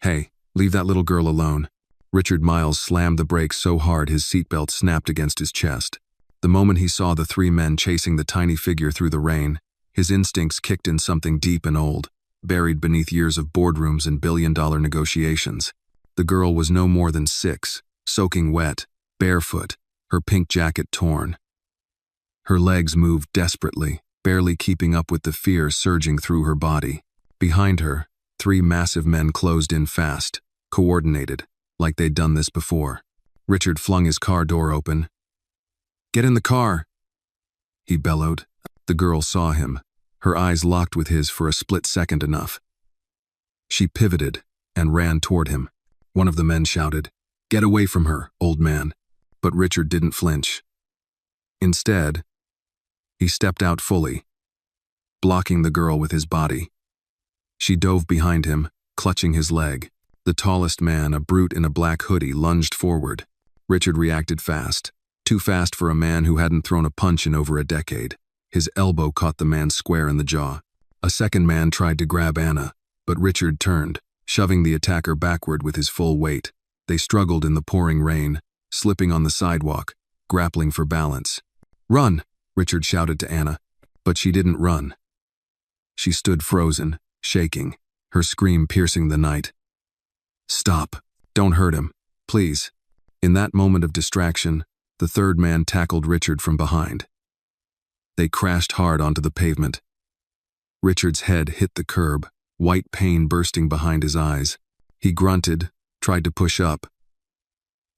Hey, leave that little girl alone. Richard Miles slammed the brakes so hard his seatbelt snapped against his chest. The moment he saw the three men chasing the tiny figure through the rain, his instincts kicked in something deep and old, buried beneath years of boardrooms and billion-dollar negotiations. The girl was no more than 6, soaking wet, barefoot, her pink jacket torn. Her legs moved desperately, barely keeping up with the fear surging through her body. Behind her, 3 massive men closed in fast, coordinated, like they'd done this before. Richard flung his car door open. "Get in the car!" he bellowed. The girl saw him, her eyes locked with his for a split second enough. She pivoted and ran toward him. One of the men shouted, "Get away from her, old man." But Richard didn't flinch. Instead, he stepped out fully, blocking the girl with his body. She dove behind him, clutching his leg. The tallest man, a brute in a black hoodie, lunged forward. Richard reacted fast, too fast for a man who hadn't thrown a punch in over a decade. His elbow caught the man square in the jaw. A second man tried to grab Anna, but Richard turned, shoving the attacker backward with his full weight. They struggled in the pouring rain, slipping on the sidewalk, grappling for balance. "Run!" Richard shouted to Anna, but she didn't run. She stood frozen, shaking, her scream piercing the night. "Stop. Don't hurt him. Please." In that moment of distraction, the third man tackled Richard from behind. They crashed hard onto the pavement. Richard's head hit the curb, white pain bursting behind his eyes. He grunted, tried to push up.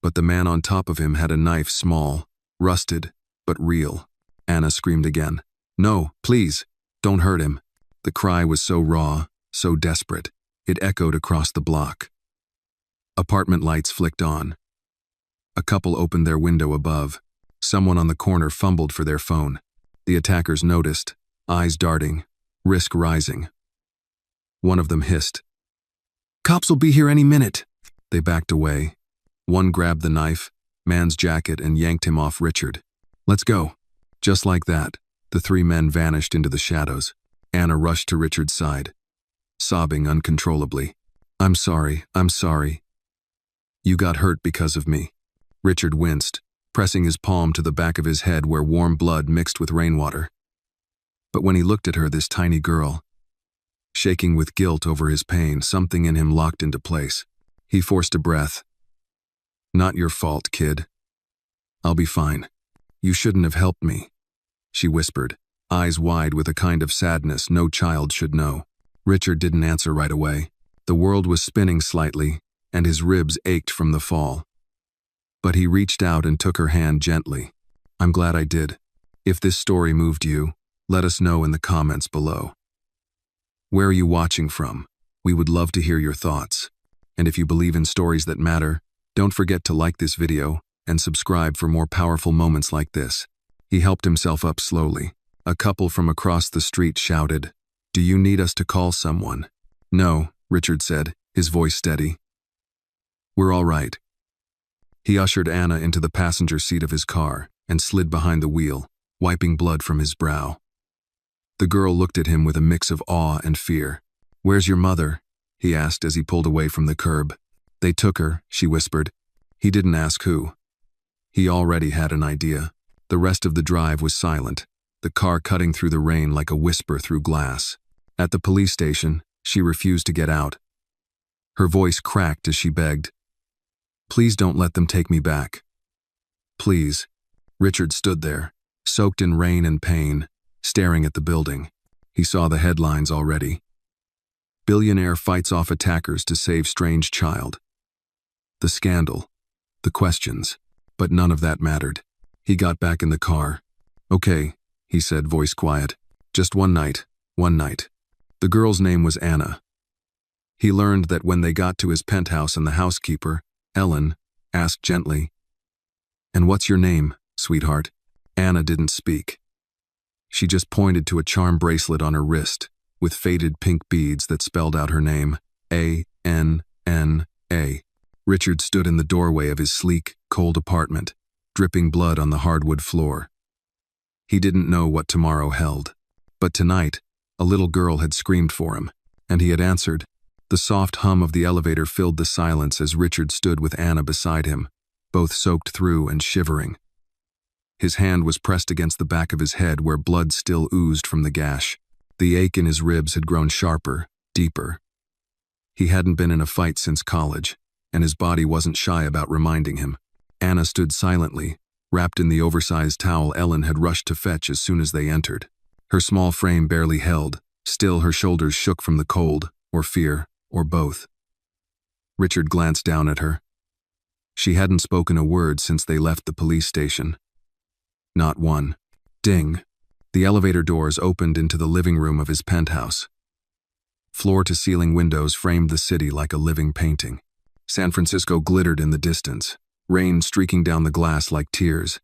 But the man on top of him had a knife, small, rusted, but real. Anna screamed again. "No, please, don't hurt him." The cry was so raw, so desperate, it echoed across the block. Apartment lights flicked on. A couple opened their window above. Someone on the corner fumbled for their phone. The attackers noticed, eyes darting, risk rising. One of them hissed, "Cops will be here any minute." They backed away. One grabbed the knife, man's jacket, and yanked him off Richard. "Let's go." Just like that, the 3 men vanished into the shadows. Anna rushed to Richard's side, sobbing uncontrollably. I'm sorry. You got hurt because of me." Richard winced, pressing his palm to the back of his head where warm blood mixed with rainwater. But when he looked at her, this tiny girl, shaking with guilt over his pain, something in him locked into place. He forced a breath. "Not your fault, kid. I'll be fine. You shouldn't have helped me," she whispered, eyes wide with a kind of sadness no child should know. Richard didn't answer right away. The world was spinning slightly, and his ribs ached from the fall. But he reached out and took her hand gently. "I'm glad I did. If this story moved you, let us know in the comments below. Where are you watching from? We would love to hear your thoughts. And if you believe in stories that matter, don't forget to like this video and subscribe for more powerful moments like this." He helped himself up slowly. A couple from across the street shouted, "Do you need us to call someone?" "No," Richard said, his voice steady. "We're all right." He ushered Anna into the passenger seat of his car and slid behind the wheel, wiping blood from his brow. The girl looked at him with a mix of awe and fear. "Where's your mother?" he asked as he pulled away from the curb. "They took her," she whispered. He didn't ask who. He already had an idea. The rest of the drive was silent, the car cutting through the rain like a whisper through glass. At the police station, she refused to get out. Her voice cracked as she begged, "Please don't let them take me back. Please." Richard stood there, soaked in rain and pain, staring at the building. He saw the headlines already. "Billionaire fights off attackers to save strange child." The scandal, the questions, but none of that mattered. He got back in the car. "Okay," he said, voice quiet. "Just one night. The girl's name was Anna." He learned that when they got to his penthouse and the housekeeper, Ellen, asked gently, "And what's your name, sweetheart?" Anna didn't speak. She just pointed to a charm bracelet on her wrist, with faded pink beads that spelled out her name, A-N-N-A. Richard stood in the doorway of his sleek, cold apartment, dripping blood on the hardwood floor. He didn't know what tomorrow held, but tonight, a little girl had screamed for him, and he had answered, The soft hum of the elevator filled the silence as Richard stood with Anna beside him, both soaked through and shivering. His hand was pressed against the back of his head where blood still oozed from the gash. The ache in his ribs had grown sharper, deeper. He hadn't been in a fight since college, and his body wasn't shy about reminding him. Anna stood silently, wrapped in the oversized towel Ellen had rushed to fetch as soon as they entered. Her small frame barely held, still her shoulders shook from the cold, or fear, or both. Richard glanced down at her. She hadn't spoken a word since they left the police station. Not one. Ding. The elevator doors opened into the living room of his penthouse. Floor-to-ceiling windows framed the city like a living painting. San Francisco glittered in the distance, rain streaking down the glass like tears.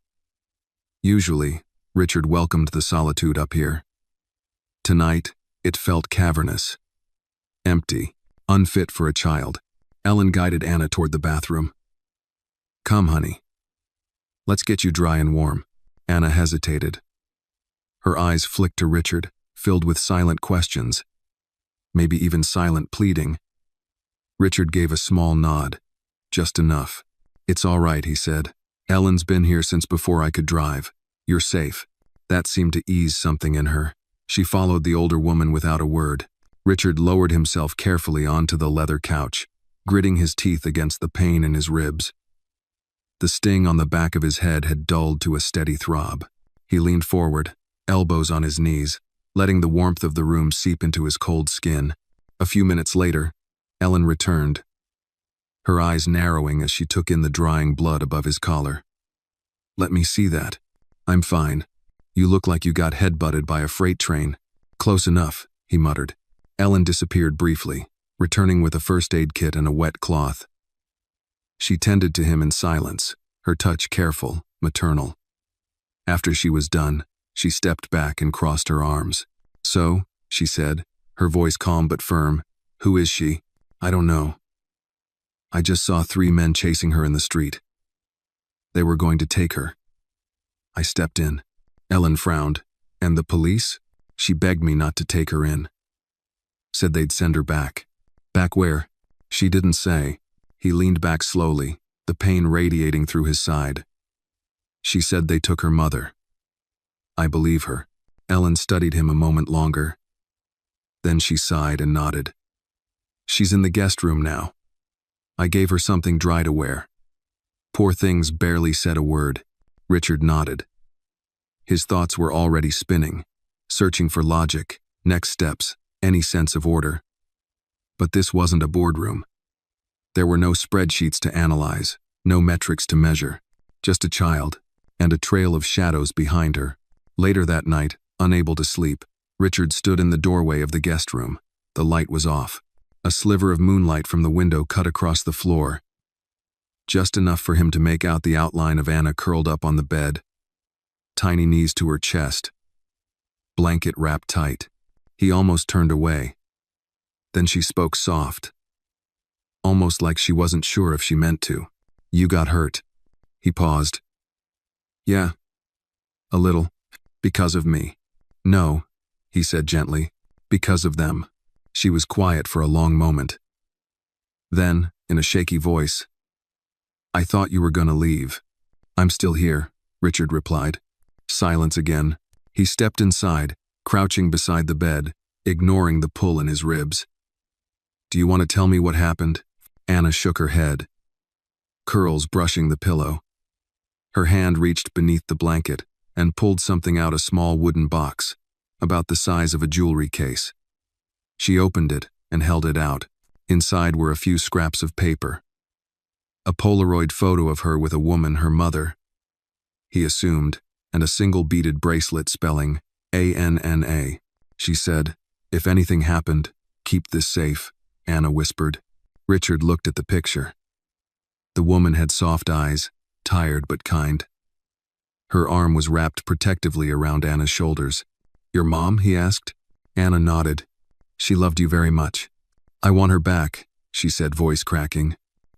Usually, Richard welcomed the solitude up here. Tonight, it felt cavernous. Empty, unfit for a child. Ellen guided Anna toward the bathroom. "Come, honey. Let's get you dry and warm." Anna hesitated. Her eyes flicked to Richard, filled with silent questions, maybe even silent pleading. Richard gave a small nod. Just enough. "It's all right," he said. "Ellen's been here since before I could drive. You're safe." That seemed to ease something in her. She followed the older woman without a word. Richard lowered himself carefully onto the leather couch, gritting his teeth against the pain in his ribs. The sting on the back of his head had dulled to a steady throb. He leaned forward, elbows on his knees, letting the warmth of the room seep into his cold skin. A few minutes later, Ellen returned, her eyes narrowing as she took in the drying blood above his collar. "Let me see that." "I'm fine. You look like you got headbutted by a freight train." "Close enough," he muttered. Ellen disappeared briefly, returning with a first aid kit and a wet cloth. She tended to him in silence, her touch careful, maternal. After she was done, she stepped back and crossed her arms. "So," she said, her voice calm but firm, "who is she?" "I don't know. I just saw 3 men chasing her in the street. They were going to take her. I stepped in." Ellen frowned. "And the police?" "She begged me not to take her in. Said they'd send her back." "Back where?" "She didn't say." He leaned back slowly, the pain radiating through his side. "She said they took her mother." "I believe her." Ellen studied him a moment longer. Then she sighed and nodded. "She's in the guest room now. I gave her something dry to wear." Poor things barely said a word. Richard nodded. His thoughts were already spinning, searching for logic, next steps, any sense of order. But this wasn't a boardroom. There were no spreadsheets to analyze, no metrics to measure, just a child, and a trail of shadows behind her. Later that night, unable to sleep, Richard stood in the doorway of the guest room. The light was off. A sliver of moonlight from the window cut across the floor, just enough for him to make out the outline of Anna curled up on the bed, tiny knees to her chest, blanket wrapped tight. He almost turned away. Then she spoke soft, almost like she wasn't sure if she meant to. "You got hurt." He paused. "Yeah, a little. Because of me." "No," he said gently. "Because of them." She was quiet for a long moment. Then, in a shaky voice, "I thought you were gonna leave." "I'm still here," Richard replied. Silence again. He stepped inside, crouching beside the bed, ignoring the pull in his ribs. "Do you want to tell me what happened?" Anna shook her head, curls brushing the pillow. Her hand reached beneath the blanket and pulled something out, a small wooden box, about the size of a jewelry case. She opened it and held it out. Inside were a few scraps of paper. A Polaroid photo of her with a woman, her mother, he assumed, and a single beaded bracelet spelling ANNA. She said, "If anything happened, keep this safe," Anna whispered. Richard looked at the picture. The woman had soft eyes, tired but kind. Her arm was wrapped protectively around Anna's shoulders. "Your mom?" he asked. Anna nodded. "She loved you very much." "I want her back," she said, voice cracking.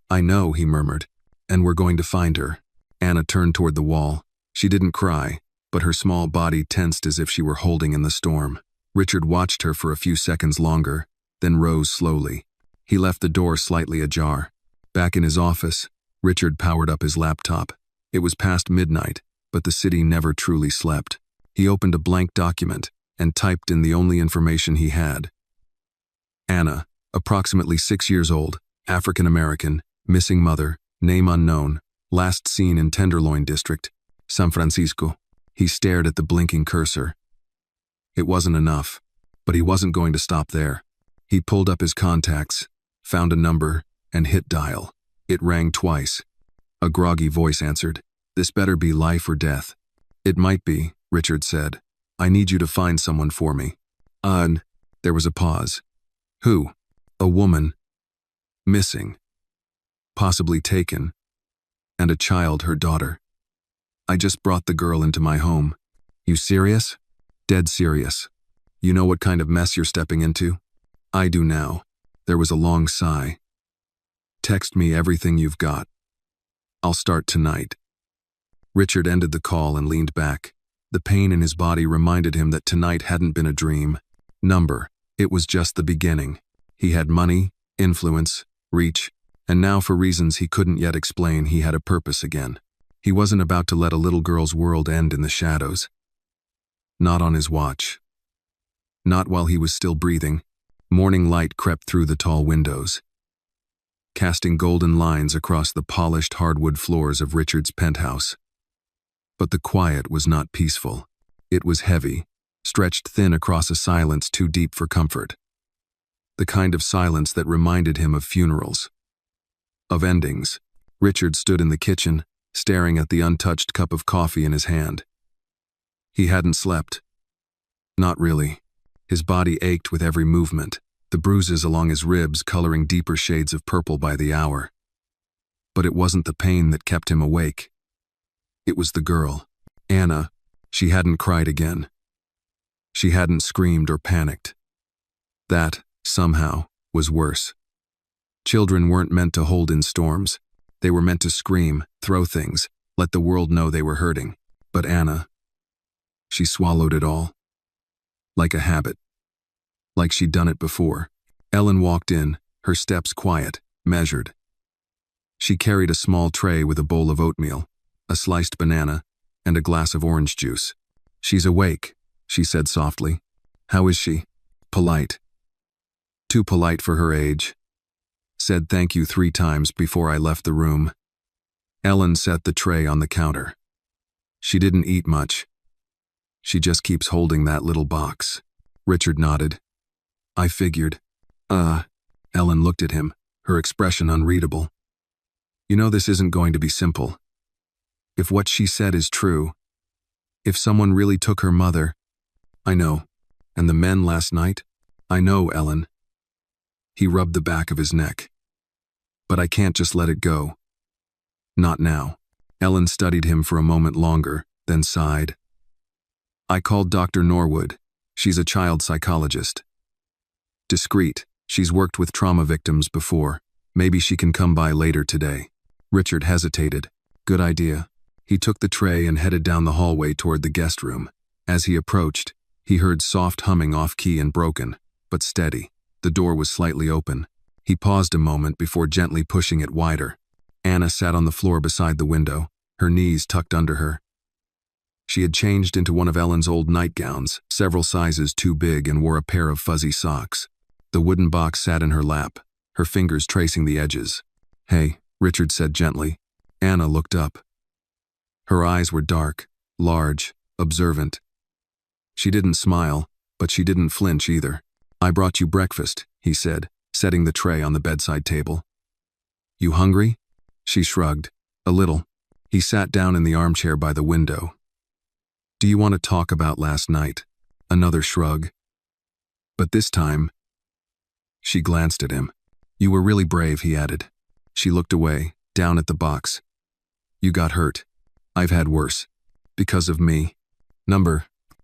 "I know," he murmured, "and we're going to find her." Anna turned toward the wall. She didn't cry, but her small body tensed as if she were holding in the storm. Richard watched her for a few seconds longer, then rose slowly. He left the door slightly ajar. Back in his office, Richard powered up his laptop. It was past midnight, but the city never truly slept. He opened a blank document and typed in the only information he had. Anna, approximately 6 years old, African-American, missing mother, name unknown, last seen in Tenderloin District, San Francisco. He stared at the blinking cursor. It wasn't enough, but he wasn't going to stop there. He pulled up his contacts, found a number, and hit dial. It rang twice. A groggy voice answered. "This better be life or death." "It might be," Richard said. "I need you to find someone for me." There was a pause. "Who?" "A woman. Missing. Possibly taken. And a child, her daughter. I just brought the girl into my home." "You serious?" "Dead serious. You know what kind of mess you're stepping into?" "I do now." There was a long sigh. "Text me everything you've got. I'll start tonight." Richard ended the call and leaned back. The pain in his body reminded him that tonight hadn't been a dream. It was just the beginning. He had money, influence, reach, and now for reasons he couldn't yet explain, he had a purpose again. He wasn't about to let a little girl's world end in the shadows. Not on his watch. Not while he was still breathing. Morning light crept through the tall windows, casting golden lines across the polished hardwood floors of Richard's penthouse. But the quiet was not peaceful. It was heavy, stretched thin across a silence too deep for comfort. The kind of silence that reminded him of funerals, of endings. Richard stood in the kitchen, staring at the untouched cup of coffee in his hand. He hadn't slept. Not really. His body ached with every movement, the bruises along his ribs coloring deeper shades of purple by the hour. But it wasn't the pain that kept him awake. It was the girl, Anna. She hadn't cried again. She hadn't screamed or panicked. That, somehow, was worse. Children weren't meant to hold in storms. They were meant to scream, throw things, let the world know they were hurting. But Anna, she swallowed it all. Like a habit. Like she'd done it before. Ellen walked in, her steps quiet, measured. She carried a small tray with a bowl of oatmeal, a sliced banana, and a glass of orange juice. "She's awake," she said softly. "How is she?" "Polite. Too polite for her age. Said thank you 3 times before I left the room." Ellen set the tray on the counter. "She didn't eat much. She just keeps holding that little box." Richard nodded. "I figured." Ellen looked at him, her expression unreadable. "You know this isn't going to be simple. If what she said is true, if someone really took her mother." "I know. And the men last night?" "I know, Ellen." He rubbed the back of his neck. "But I can't just let it go. Not now." Ellen studied him for a moment longer, then sighed. "I called Dr. Norwood. She's a child psychologist. Discreet. She's worked with trauma victims before. Maybe she can come by later today." Richard hesitated. Good idea. He took the tray and headed down the hallway toward the guest room. As he approached, he heard soft humming off-key and broken, but steady. The door was slightly open. He paused a moment before gently pushing it wider. Anna sat on the floor beside the window, her knees tucked under her. She had changed into one of Ellen's old nightgowns, several sizes too big, and wore a pair of fuzzy socks. The wooden box sat in her lap, her fingers tracing the edges. "Hey," Richard said gently. Anna looked up. Her eyes were dark, large, observant. She didn't smile, but she didn't flinch either. "I brought you breakfast," he said, setting the tray on the bedside table. "You hungry?" She shrugged. "A little." He sat down in the armchair by the window. "Do you want to talk about last night?" Another shrug. "But this time..." She glanced at him. "You were really brave," he added. She looked away, down at the box. "You got hurt. I've had worse. Because of me.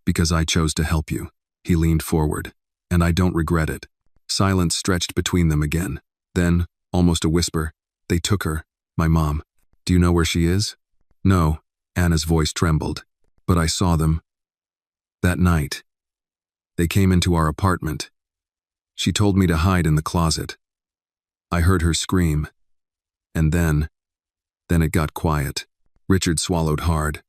Because I chose to help you." He leaned forward. "And I don't regret it." Silence stretched between them again. Then, almost a whisper, "They took her, my mom. Do you know where she is?" "No." Anna's voice trembled. "But I saw them. That night. They came into our apartment. She told me to hide in the closet." I heard her scream. And then it got quiet. Richard swallowed hard.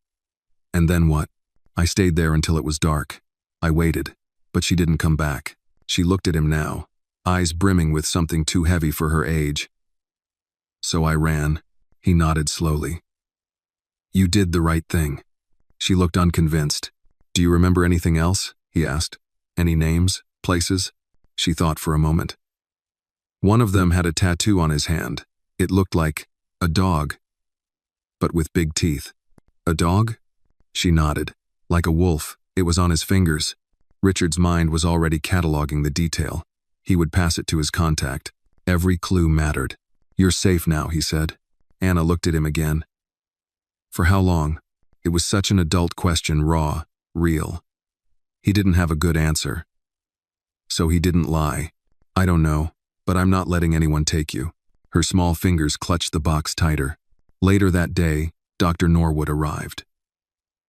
And then what? I stayed there until it was dark. I waited, but she didn't come back. She looked at him now, eyes brimming with something too heavy for her age. So I ran. He nodded slowly. You did the right thing. She looked unconvinced. Do you remember anything else? He asked. Any names? Places? She thought for a moment. One of them had a tattoo on his hand. It looked like a dog, but with big teeth. A dog? She nodded. Like a wolf, it was on his fingers. Richard's mind was already cataloging the detail. He would pass it to his contact. Every clue mattered. You're safe now, he said. Anna looked at him again. For how long? It was such an adult question, raw, real. He didn't have a good answer. So he didn't lie. I don't know, but I'm not letting anyone take you. Her small fingers clutched the box tighter. Later that day, Dr. Norwood arrived.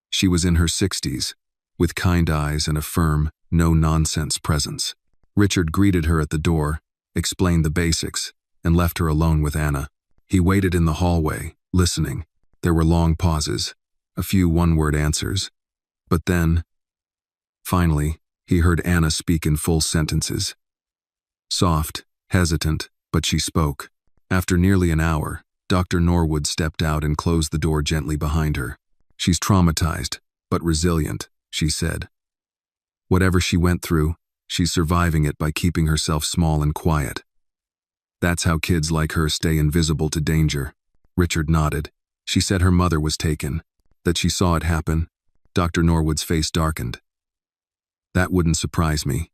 She was in her 60s, with kind eyes and a firm, no-nonsense presence. Richard greeted her at the door, explained the basics, and left her alone with Anna. He waited in the hallway, listening. There were long pauses, a few one-word answers. But then, finally, he heard Anna speak in full sentences. Soft, hesitant, but she spoke. After nearly an hour, Dr. Norwood stepped out and closed the door gently behind her. She's traumatized, but resilient, she said. Whatever she went through, she's surviving it by keeping herself small and quiet. That's how kids like her stay invisible to danger. Richard nodded. She said her mother was taken, that she saw it happen. Dr. Norwood's face darkened. That wouldn't surprise me.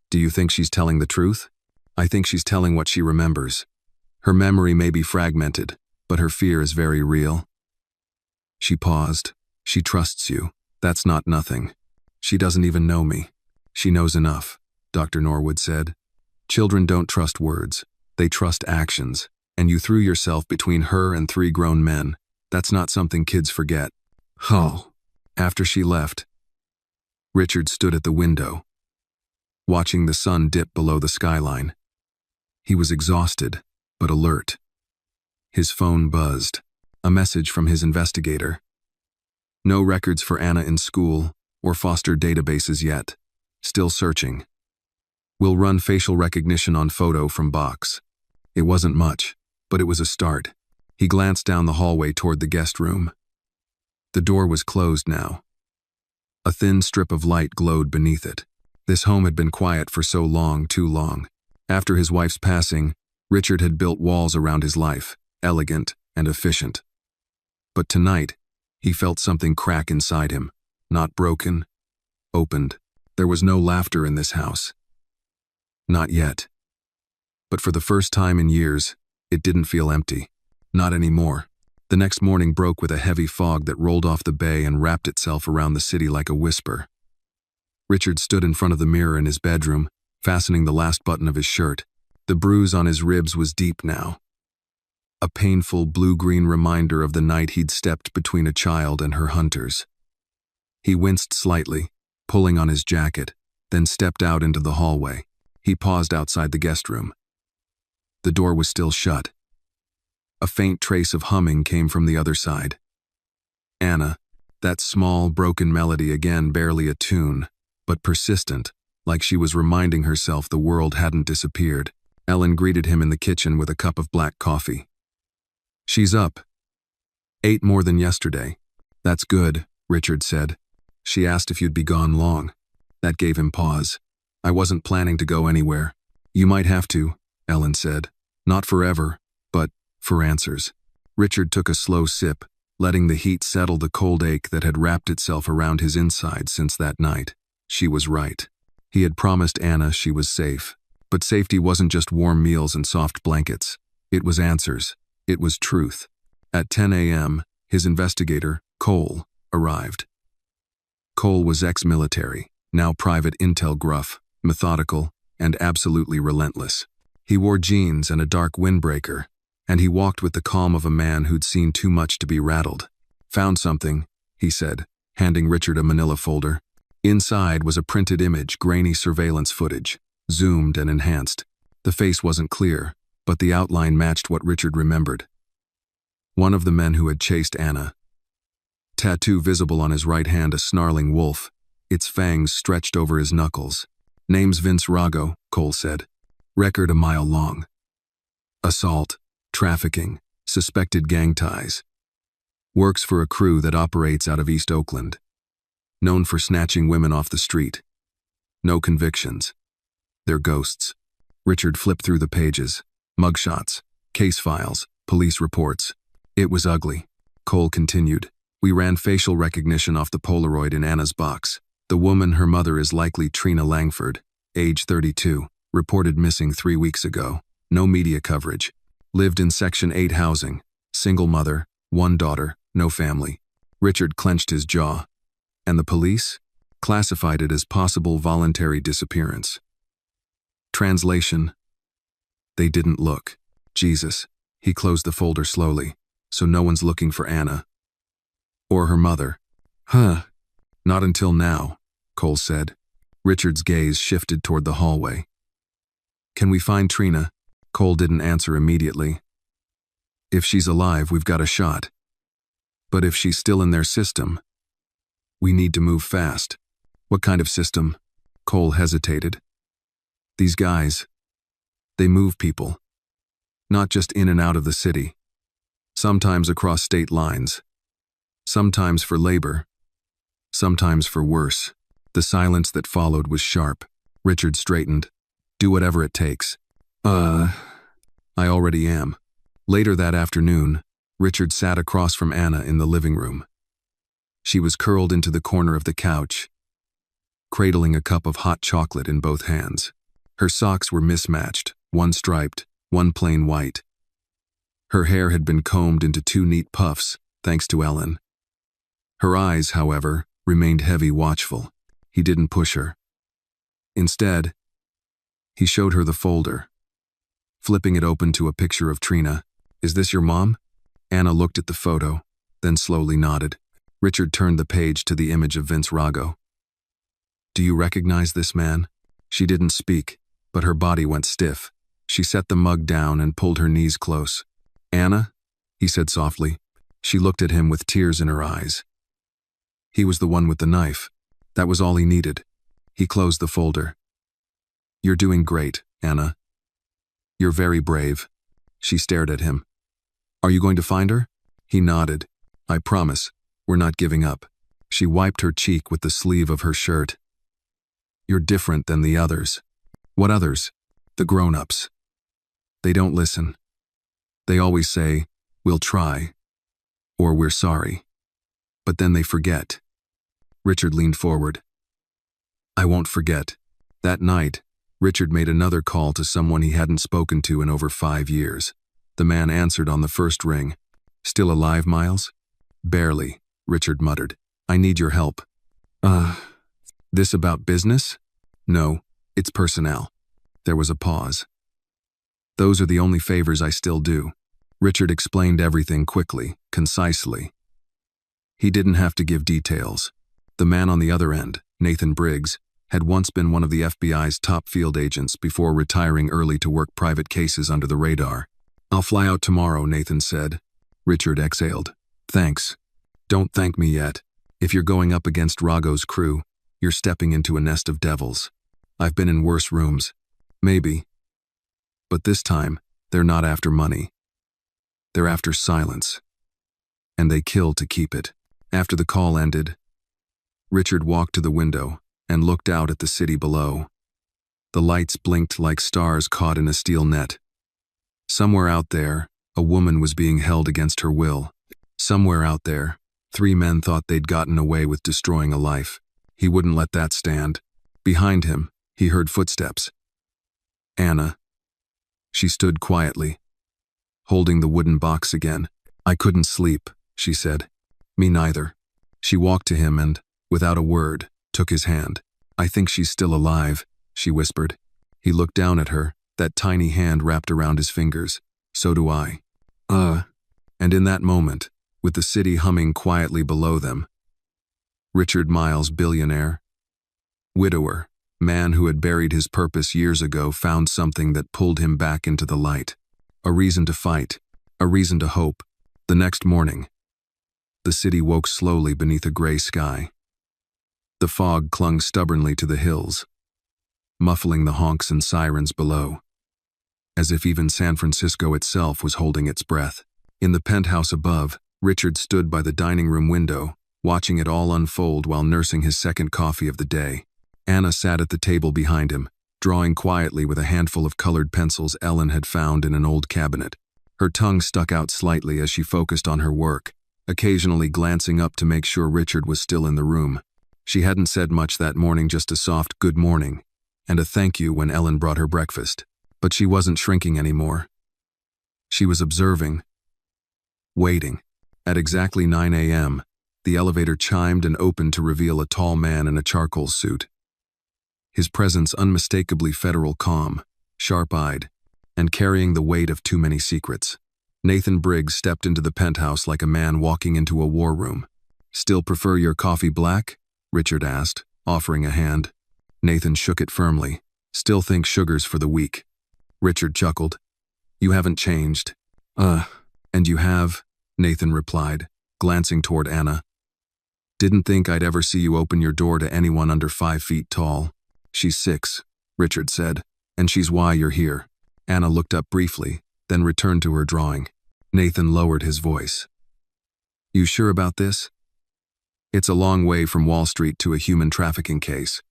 Do you think she's telling the truth? I think she's telling what she remembers. Her memory may be fragmented, but her fear is very real. She paused. She trusts you. That's not nothing. She doesn't even know me. She knows enough, Dr. Norwood said. Children don't trust words. They trust actions. And you threw yourself between her and 3 grown men. That's not something kids forget. Oh. After she left, Richard stood at the window, watching the sun dip below the skyline. He was exhausted, but alert. His phone buzzed. A message from his investigator. No records for Anna in school or foster databases yet. Still searching. We'll run facial recognition on photo from box. It wasn't much, but it was a start. He glanced down the hallway toward the guest room. The door was closed now. A thin strip of light glowed beneath it. This home had been quiet for so long, too long. After his wife's passing, Richard had built walls around his life, elegant and efficient. But tonight, he felt something crack inside him, not broken, opened. There was no laughter in this house. Not yet. But for the first time in years, it didn't feel empty. Not anymore. The next morning broke with a heavy fog that rolled off the bay and wrapped itself around the city like a whisper. Richard stood in front of the mirror in his bedroom, fastening the last button of his shirt. The bruise on his ribs was deep now. A painful blue-green reminder of the night he'd stepped between a child and her hunters. He winced slightly, pulling on his jacket, then stepped out into the hallway. He paused outside the guest room. The door was still shut. A faint trace of humming came from the other side. Anna, that small, broken melody again, barely a tune, but persistent, like she was reminding herself the world hadn't disappeared. Ellen greeted him in the kitchen with a cup of black coffee. She's up. 8 more than yesterday. That's good, Richard said. She asked if you'd be gone long. That gave him pause. I wasn't planning to go anywhere. You might have to, Ellen said. Not forever, but for answers. Richard took a slow sip, letting the heat settle the cold ache that had wrapped itself around his inside since that night. She was right. He had promised Anna she was safe. But safety wasn't just warm meals and soft blankets. It was answers. It was truth. At 10 a.m., his investigator, Cole, arrived. Cole was ex-military, now private intel gruff, methodical, and absolutely relentless. He wore jeans and a dark windbreaker, and he walked with the calm of a man who'd seen too much to be rattled. Found something, he said, handing Richard a manila folder. Inside was a printed image, grainy surveillance footage, zoomed and enhanced. The face wasn't clear, but the outline matched what Richard remembered. One of the men who had chased Anna. Tattoo visible on his right hand, a snarling wolf, its fangs stretched over his knuckles. Name's Vince Rago, Cole said. Record a mile long. Assault, trafficking, suspected gang ties. Works for a crew that operates out of East Oakland. Known for snatching women off the street. No convictions. They're ghosts. Richard flipped through the pages. Mugshots, case files, police reports. It was ugly. Cole continued. We ran facial recognition off the Polaroid in Anna's box. The woman, her mother, is likely Trina Langford, age 32, reported missing 3 weeks ago. No media coverage. Lived in Section 8 housing. Single mother, 1 daughter, no family. Richard clenched his jaw. And the police? Classified it as possible voluntary disappearance. Translation. They didn't look. Jesus. He closed the folder slowly. So no one's looking for Anna. Or her mother. Huh. Not until now, Cole said. Richard's gaze shifted toward the hallway. Can we find Trina? Cole didn't answer immediately. If she's alive, we've got a shot. But if she's still in their system, we need to move fast. What kind of system? Cole hesitated. These guys, they move people. Not just in and out of the city. Sometimes across state lines. Sometimes for labor. Sometimes for worse. The silence that followed was sharp. Richard straightened. Do whatever it takes. I already am. Later that afternoon, Richard sat across from Anna in the living room. She was curled into the corner of the couch, cradling a cup of hot chocolate in both hands. Her socks were mismatched, one striped, one plain white. Her hair had been combed into 2 neat puffs, thanks to Ellen. Her eyes, however, remained heavy, watchful. He didn't push her. Instead, he showed her the folder. Flipping it open to a picture of Trina. Is this your mom? Anna looked at the photo, then slowly nodded. Richard turned the page to the image of Vince Rago. Do you recognize this man? She didn't speak, but her body went stiff. She set the mug down and pulled her knees close. Anna? He said softly. She looked at him with tears in her eyes. He was the one with the knife. That was all he needed. He closed the folder. You're doing great, Anna. You're very brave. She stared at him. Are you going to find her? He nodded. I promise, we're not giving up. She wiped her cheek with the sleeve of her shirt. You're different than the others. What others? The grown-ups. They don't listen. They always say, we'll try, or we're sorry. But then they forget. Richard leaned forward. I won't forget. That night, Richard made another call to someone he hadn't spoken to in over 5 years. The man answered on the first ring. Still alive, Miles? Barely, Richard muttered. I need your help. This about business? No, it's personnel. There was a pause. Those are the only favors I still do. Richard explained everything quickly, concisely. He didn't have to give details. The man on the other end, Nathan Briggs, had once been one of the FBI's top field agents before retiring early to work private cases under the radar. I'll fly out tomorrow, Nathan said. Richard exhaled. Thanks. Don't thank me yet. If you're going up against Rago's crew, you're stepping into a nest of devils. I've been in worse rooms. Maybe. But this time, they're not after money. They're after silence. And they kill to keep it. After the call ended, Richard walked to the window and looked out at the city below. The lights blinked like stars caught in a steel net. Somewhere out there, a woman was being held against her will. Somewhere out there, 3 men thought they'd gotten away with destroying a life. He wouldn't let that stand. Behind him, he heard footsteps. Anna. She stood quietly, holding the wooden box again. I couldn't sleep, she said. Me neither. She walked to him and, without a word, took his hand. I think she's still alive, she whispered. He looked down at her, that tiny hand wrapped around his fingers. So do I. And in that moment, with the city humming quietly below them, Richard Miles, billionaire, widower, man who had buried his purpose years ago, found something that pulled him back into the light. a reason to fight, a reason to hope. The next morning, the city woke slowly beneath a gray sky. The fog clung stubbornly to the hills, muffling the honks and sirens below, as if even San Francisco itself was holding its breath. In the penthouse above, Richard stood by the dining room window, watching it all unfold while nursing his second coffee of the day. Anna sat at the table behind him, drawing quietly with a handful of colored pencils Ellen had found in an old cabinet. Her tongue stuck out slightly as she focused on her work, occasionally glancing up to make sure Richard was still in the room. She hadn't said much that morning, just a soft good morning and a thank you when Ellen brought her breakfast. But she wasn't shrinking anymore. She was observing, waiting. At exactly 9 a.m., the elevator chimed and opened to reveal a tall man in a charcoal suit. His presence unmistakably federal, calm, sharp-eyed, and carrying the weight of too many secrets. Nathan Briggs stepped into the penthouse like a man walking into a war room. "Still prefer your coffee black?" Richard asked, offering a hand. Nathan shook it firmly. "Still think sugar's for the weak." Richard chuckled. "You haven't changed." And you have," Nathan replied, glancing toward Anna. "Didn't think I'd ever see you open your door to anyone under 5 feet tall." "She's 6, Richard said, "and she's why you're here." Anna looked up briefly, then returned to her drawing. Nathan lowered his voice. "You sure about this? It's a long way from Wall Street to a human trafficking case."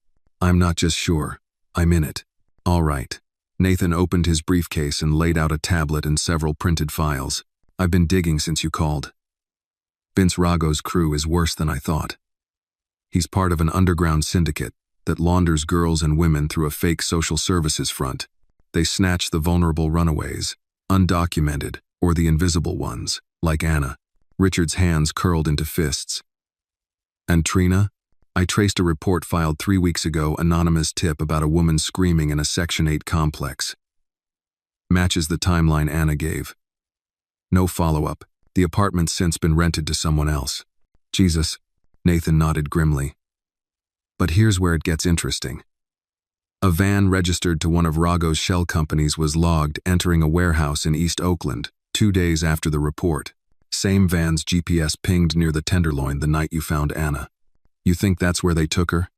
"I'm not just sure. I'm in it." "All right." Nathan opened his briefcase and laid out a tablet and several printed files. "I've been digging since you called. Vince Rago's crew is worse than I thought. He's part of an underground syndicate that launders girls and women through a fake social services front. They snatch the vulnerable runaways, undocumented, or the invisible ones, like Anna. Richard's hands curled into fists. "And Trina? I traced a report filed 3 weeks ago, anonymous tip about a woman screaming in a Section 8 complex. Matches the timeline Anna gave. No follow-up. The apartment's since been rented to someone else." "Jesus," Nathan nodded grimly. "But here's where it gets interesting. A van registered to one of Rago's shell companies was logged entering a warehouse in East Oakland 2 days after the report. Same van's GPS pinged near the Tenderloin the night you found Anna. You think that's where they took her?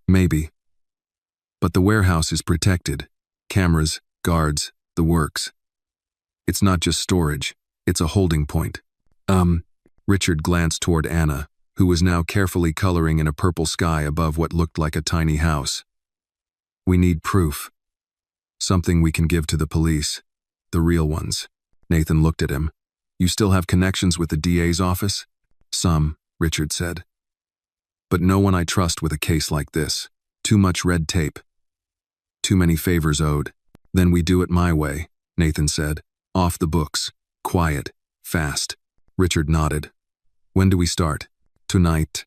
Maybe. But the warehouse is protected. Cameras, guards, the works. It's not just storage, it's a holding point." Richard glanced toward Anna, who was now carefully coloring in a purple sky above what looked like a tiny house. "We need proof. Something we can give to the police. The real ones." Nathan looked at him. "You still have connections with the DA's office?" "Some," Richard said. "But no one I trust with a case like this. Too much red tape. Too many favors owed." "Then we do it my way," Nathan said. "Off the books. Quiet. Fast." Richard nodded. "When do we start?" "Tonight."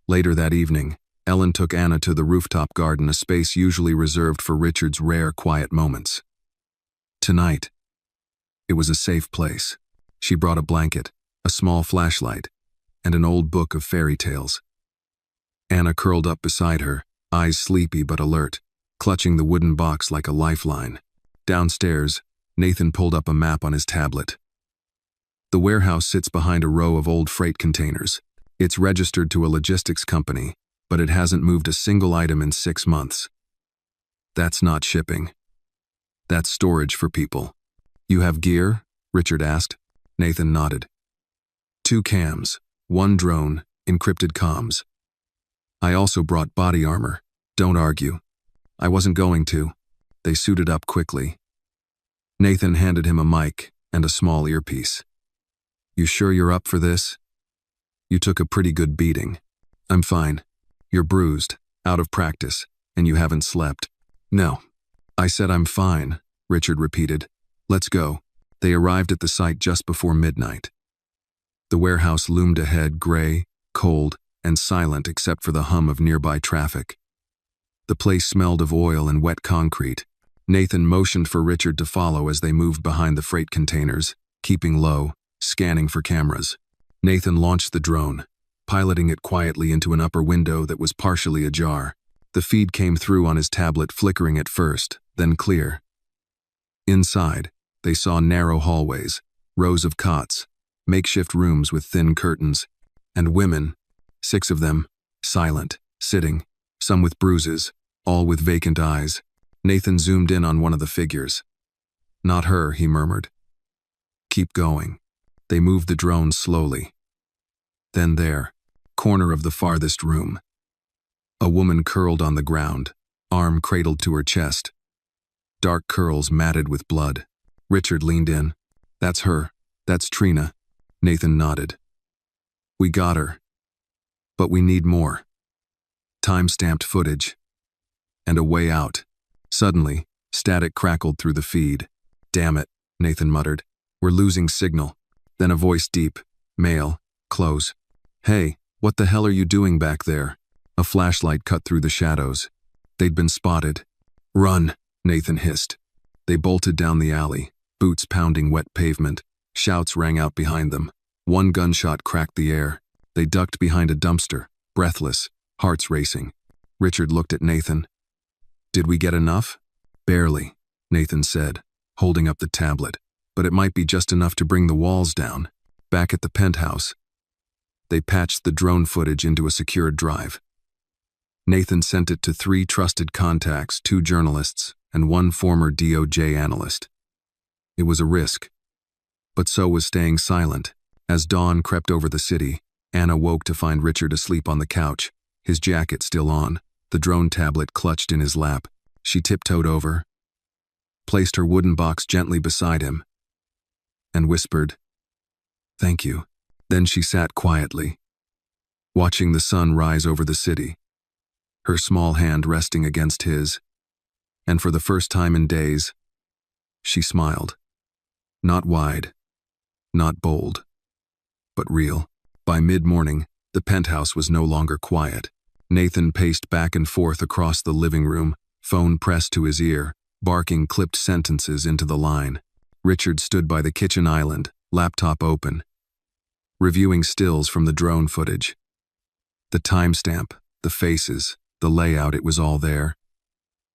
Later that evening, Ellen took Anna to the rooftop garden, a space usually reserved for Richard's rare quiet moments. Tonight. It was a safe place. She brought a blanket, a small flashlight, and an old book of fairy tales. Anna curled up beside her, eyes sleepy but alert, clutching the wooden box like a lifeline. Downstairs, Nathan pulled up a map on his tablet. The warehouse sits behind a row of old freight containers. It's registered to a logistics company, but it hasn't moved a single item in 6 months. That's not shipping. That's storage for people. "You have gear?" Richard asked. Nathan nodded. 2 cams, 1 drone, encrypted comms. "I also brought body armor. Don't argue." "I wasn't going to." They suited up quickly. Nathan handed him a mic and a small earpiece. "You sure you're up for this? You took a pretty good beating." "I'm fine. You're bruised, out of practice, and you haven't slept." "No. I said I'm fine," Richard repeated. "Let's go." They arrived at the site just before midnight. The warehouse loomed ahead, gray, cold, and silent except for the hum of nearby traffic. The place smelled of oil and wet concrete. Nathan motioned for Richard to follow as they moved behind the freight containers, keeping low, scanning for cameras. Nathan launched the drone, piloting it quietly into an upper window that was partially ajar. The feed came through on his tablet, flickering at first, then clear. Inside, They saw narrow hallways, rows of cots, makeshift rooms with thin curtains, and women, 6 of them, silent, sitting, some with bruises, all with vacant eyes. Nathan zoomed in on one of the figures. "Not her," he murmured. "Keep going." They moved the drone slowly. Then there, corner of the farthest room. A woman curled on the ground, arm cradled to her chest. Dark curls matted with blood. Richard leaned in. "That's her. That's Trina." Nathan nodded. "We got her. But we need more." Time-stamped footage. And a way out. Suddenly, static crackled through the feed. "Damn it," Nathan muttered. "We're losing signal." Then a voice deep, male, close. "Hey, what the hell are you doing back there?" A flashlight cut through the shadows. They'd been spotted. "Run," Nathan hissed. They bolted down the alley, boots pounding wet pavement. Shouts rang out behind them. One gunshot cracked the air. They ducked behind a dumpster, breathless, hearts racing. Richard looked at Nathan. "Did we get enough?" "Barely," Nathan said, holding up the tablet. "But it might be just enough to bring the walls down." Back at the penthouse, they patched the drone footage into a secured drive. Nathan sent it to 3 trusted contacts, 2 journalists, and 1 former DOJ analyst. It was a risk, but so was staying silent. As dawn crept over the city, Anna woke to find Richard asleep on the couch, his jacket still on, the drone tablet clutched in his lap. She tiptoed over, placed her wooden box gently beside him, and whispered, "Thank you." Then she sat quietly, watching the sun rise over the city, her small hand resting against his, and for the first time in days, she smiled. Not wide, not bold, but real. By mid-morning, the penthouse was no longer quiet. Nathan paced back and forth across the living room, phone pressed to his ear, barking clipped sentences into the line. Richard stood by the kitchen island, laptop open, reviewing stills from the drone footage. The timestamp, the faces, the layout, it was all there.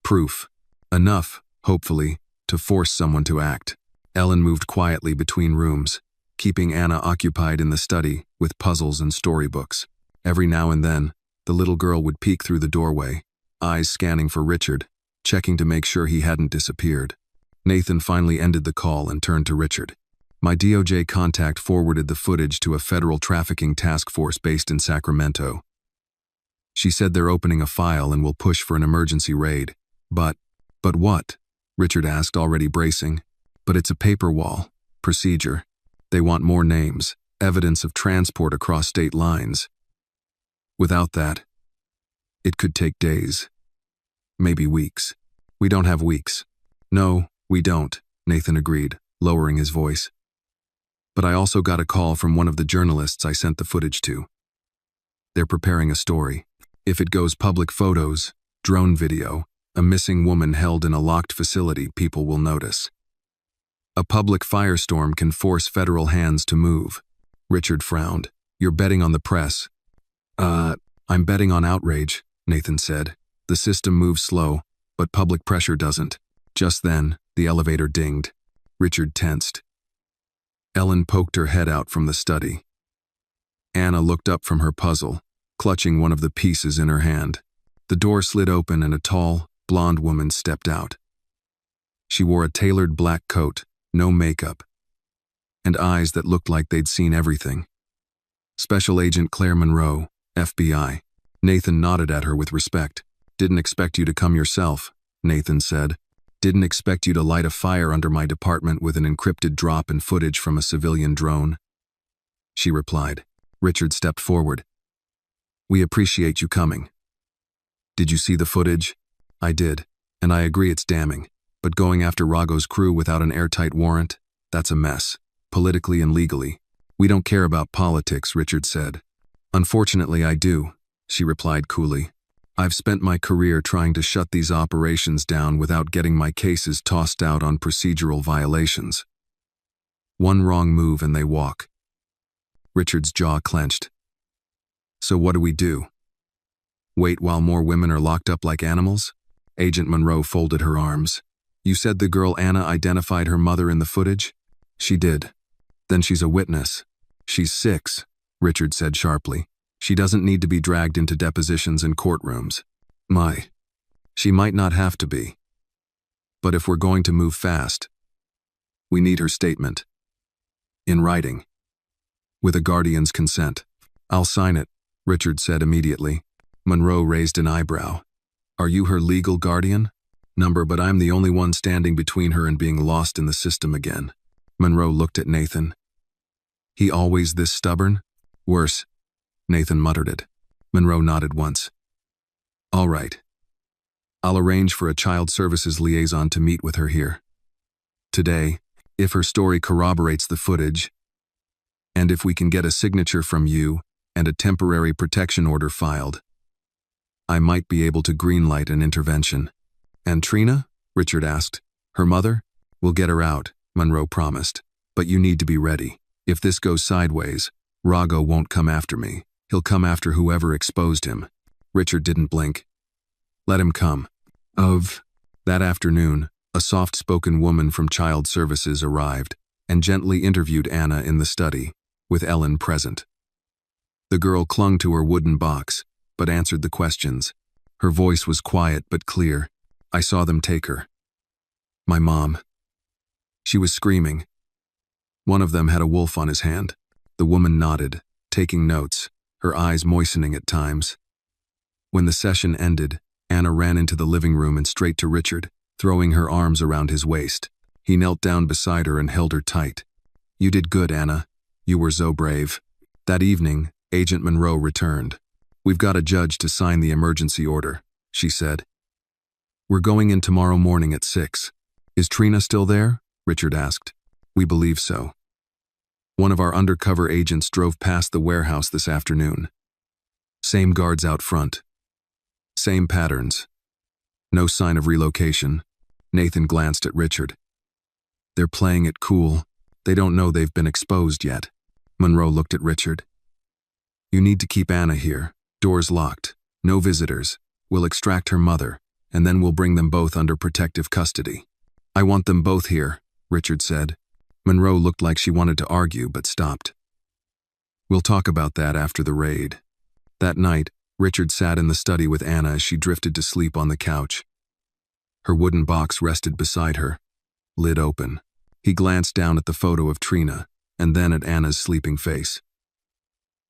Proof. Enough, hopefully, to force someone to act. Ellen moved quietly between rooms, keeping Anna occupied in the study with puzzles and storybooks. Every now and then, the little girl would peek through the doorway, eyes scanning for Richard, checking to make sure he hadn't disappeared. Nathan finally ended the call and turned to Richard. "My DOJ contact forwarded the footage to a federal trafficking task force based in Sacramento. She said they're opening a file and will push for an emergency raid." But what?" Richard asked, already bracing. "But it's a paper wall. Procedure. They want more names, evidence of transport across state lines. Without that, it could take days. Maybe weeks." "We don't have weeks." "No, we don't," Nathan agreed, lowering his voice. "But I also got a call from one of the journalists I sent the footage to. They're preparing a story. If it goes public, photos, drone video, a missing woman held in a locked facility, people will notice. A public firestorm can force federal hands to move." Richard frowned. "You're betting on the press." I'm betting on outrage," Nathan said. "The system moves slow, but public pressure doesn't." Just then, the elevator dinged. Richard tensed. Ellen poked her head out from the study. Anna looked up from her puzzle, clutching one of the pieces in her hand. The door slid open and a tall, blonde woman stepped out. She wore a tailored black coat, no makeup, and eyes that looked like they'd seen everything. "Special Agent Claire Monroe, FBI." Nathan nodded at her with respect. "Didn't expect you to come yourself," Nathan said. "Didn't expect you to light a fire under my department with an encrypted drop and footage from a civilian drone," she replied. Richard stepped forward. "We appreciate you coming." "Did you see the footage?" "I did, and I agree it's damning. But going after Rago's crew without an airtight warrant, that's a mess, politically and legally." "We don't care about politics," Richard said. "Unfortunately, I do," she replied coolly. "I've spent my career trying to shut these operations down without getting my cases tossed out on procedural violations. One wrong move and they walk." Richard's jaw clenched. "So what do we do? Wait while more women are locked up like animals?" Agent Monroe folded her arms. You said the girl Anna identified her mother in the footage? She did. Then she's a witness. She's 6, Richard said sharply. She doesn't need to be dragged into depositions and courtrooms. She might not have to be. But if we're going to move fast, we need her statement. In writing. With a guardian's consent. I'll sign it, Richard said immediately. Monroe raised an eyebrow. Are you her legal guardian? But I'm the only one standing between her and being lost in the system again. Monroe looked at Nathan. He always this stubborn? Worse. Nathan muttered it. Monroe nodded once. All right. I'll arrange for a child services liaison to meet with her here. Today, if her story corroborates the footage, and if we can get a signature from you and a temporary protection order filed, I might be able to greenlight an intervention. And Trina? Richard asked. Her mother? We'll get her out, Monroe promised. But you need to be ready. If this goes sideways, Rago won't come after me. He'll come after whoever exposed him. Richard didn't blink. Let him come. That afternoon, a soft-spoken woman from Child Services arrived and gently interviewed Anna in the study, with Ellen present. The girl clung to her wooden box, but answered the questions. Her voice was quiet but clear. I saw them take her. My mom. She was screaming. One of them had a wolf on his hand. The woman nodded, taking notes, her eyes moistening at times. When the session ended, Anna ran into the living room and straight to Richard, throwing her arms around his waist. He knelt down beside her and held her tight. You did good, Anna. You were so brave. That evening, Agent Monroe returned. We've got a judge to sign the emergency order, she said. We're going in tomorrow morning at 6. Is Trina still there? Richard asked. We believe so. One of our undercover agents drove past the warehouse this afternoon. Same guards out front. Same patterns. No sign of relocation. Nathan glanced at Richard. They're playing it cool. They don't know they've been exposed yet. Monroe looked at Richard. You need to keep Anna here. Doors locked. No visitors. We'll extract her mother, and then we'll bring them both under protective custody. I want them both here, Richard said. Monroe looked like she wanted to argue but stopped. We'll talk about that after the raid. That night, Richard sat in the study with Anna as she drifted to sleep on the couch. Her wooden box rested beside her, lid open. He glanced down at the photo of Trina, and then at Anna's sleeping face.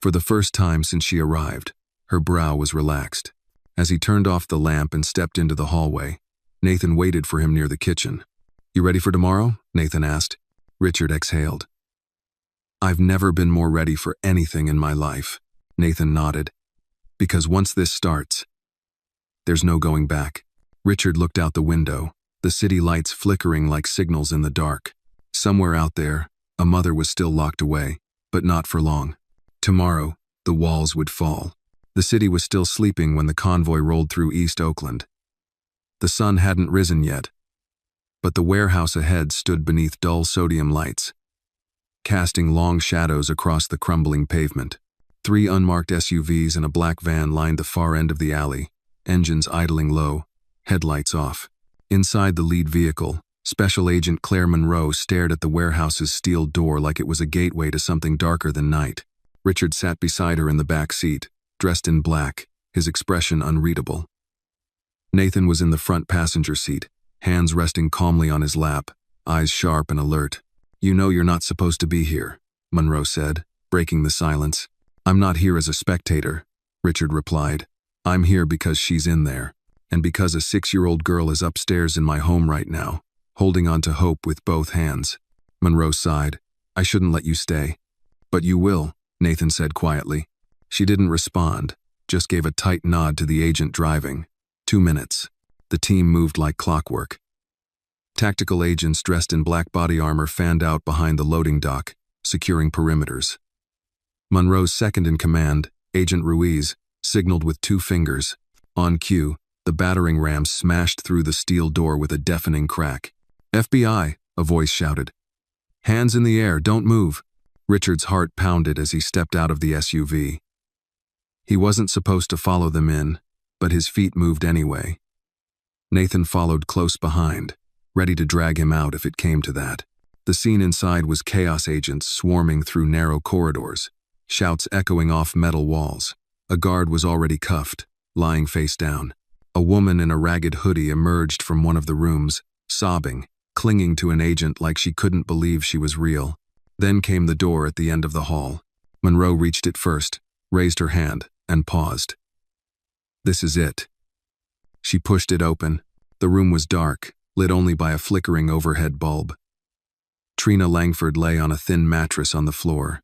For the first time since she arrived, her brow was relaxed. As he turned off the lamp and stepped into the hallway, Nathan waited for him near the kitchen. You ready for tomorrow? Nathan asked. Richard exhaled. I've never been more ready for anything in my life, Nathan nodded. Because once this starts, there's no going back. Richard looked out the window, the city lights flickering like signals in the dark. Somewhere out there, a mother was still locked away, but not for long. Tomorrow, the walls would fall. The city was still sleeping when the convoy rolled through East Oakland. The sun hadn't risen yet, but the warehouse ahead stood beneath dull sodium lights, casting long shadows across the crumbling pavement. 3 unmarked SUVs and a black van lined the far end of the alley, engines idling low, headlights off. Inside the lead vehicle, Special Agent Claire Monroe stared at the warehouse's steel door like it was a gateway to something darker than night. Richard sat beside her in the back seat, dressed in black, his expression unreadable. Nathan was in the front passenger seat, hands resting calmly on his lap, eyes sharp and alert. You know you're not supposed to be here, Monroe said, breaking the silence. I'm not here as a spectator, Richard replied. I'm here because she's in there, and because a 6-year-old girl is upstairs in my home right now, holding on to hope with both hands. Monroe sighed. I shouldn't let you stay. But you will, Nathan said quietly. She didn't respond, just gave a tight nod to the agent driving. 2 minutes. The team moved like clockwork. Tactical agents dressed in black body armor fanned out behind the loading dock, securing perimeters. Monroe's second-in-command, Agent Ruiz, signaled with 2 fingers. On cue, the battering ram smashed through the steel door with a deafening crack. FBI, a voice shouted. Hands in the air, don't move. Richard's heart pounded as he stepped out of the SUV. He wasn't supposed to follow them in, but his feet moved anyway. Nathan followed close behind, ready to drag him out if it came to that. The scene inside was chaos agents swarming through narrow corridors, shouts echoing off metal walls. A guard was already cuffed, lying face down. A woman in a ragged hoodie emerged from one of the rooms, sobbing, clinging to an agent like she couldn't believe she was real. Then came the door at the end of the hall. Monroe reached it first, raised her hand, and paused. "This is it." She pushed it open. The room was dark, lit only by a flickering overhead bulb. Trina Langford lay on a thin mattress on the floor,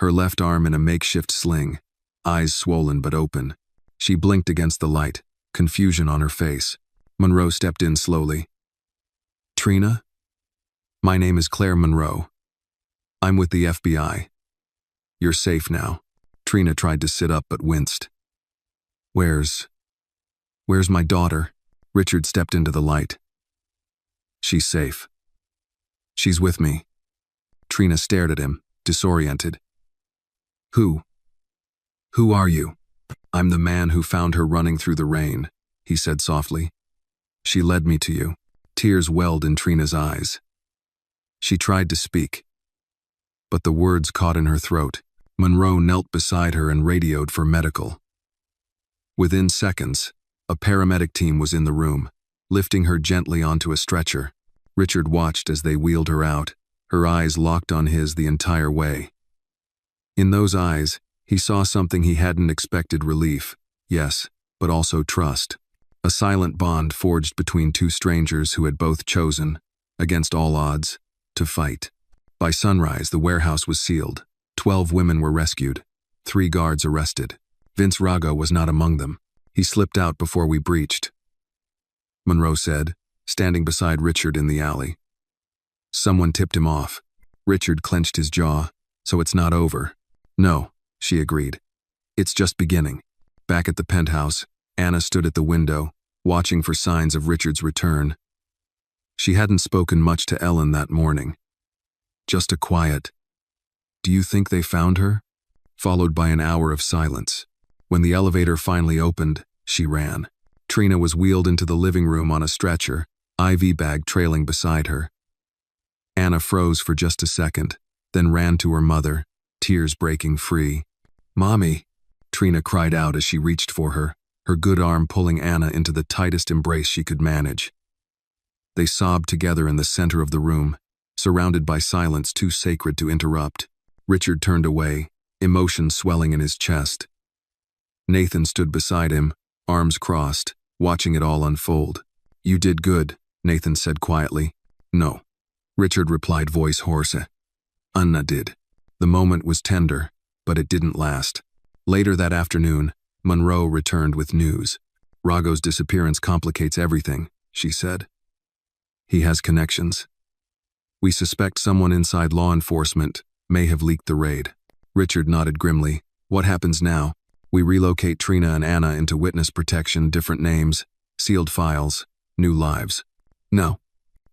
her left arm in a makeshift sling, eyes swollen but open. She blinked against the light, confusion on her face. Monroe stepped in slowly. "Trina? My name is Claire Monroe. I'm with the FBI. You're safe now." Trina tried to sit up but winced. Where's my daughter?" Richard stepped into the light. "She's safe. She's with me." Trina stared at him, disoriented. Who are you?" "I'm the man who found her running through the rain," he said softly. "She led me to you." Tears welled in Trina's eyes. She tried to speak, but the words caught in her throat. Monroe knelt beside her and radioed for medical. Within seconds, a paramedic team was in the room, lifting her gently onto a stretcher. Richard watched as they wheeled her out, her eyes locked on his the entire way. In those eyes, he saw something he hadn't expected: relief, yes, but also trust. A silent bond forged between two strangers who had both chosen, against all odds, to fight. By sunrise, the warehouse was sealed. 12 women were rescued, 3 guards arrested. Vince Rago was not among them. "He slipped out before we breached," Monroe said, standing beside Richard in the alley. "Someone tipped him off." Richard clenched his jaw. "So it's not over?" "No," she agreed. "It's just beginning." Back at the penthouse, Anna stood at the window, watching for signs of Richard's return. She hadn't spoken much to Ellen that morning. Just a quiet, "Do you think they found her?" followed by an hour of silence. When the elevator finally opened, she ran. Trina was wheeled into the living room on a stretcher, IV bag trailing beside her. Anna froze for just a second, then ran to her mother, tears breaking free. "Mommy," Trina cried out as she reached for her, her good arm pulling Anna into the tightest embrace she could manage. They sobbed together in the center of the room, surrounded by silence too sacred to interrupt. Richard turned away, emotion swelling in his chest. Nathan stood beside him, arms crossed, watching it all unfold. "You did good," Nathan said quietly. "No," Richard replied, voice hoarse. "Anna did." The moment was tender, but it didn't last. Later that afternoon, Monroe returned with news. "Rago's disappearance complicates everything," she said. "He has connections. We suspect someone inside law enforcement may have leaked the raid." Richard nodded grimly. "What happens now?" "We relocate Trina and Anna into witness protection, different names, sealed files, new lives." "No,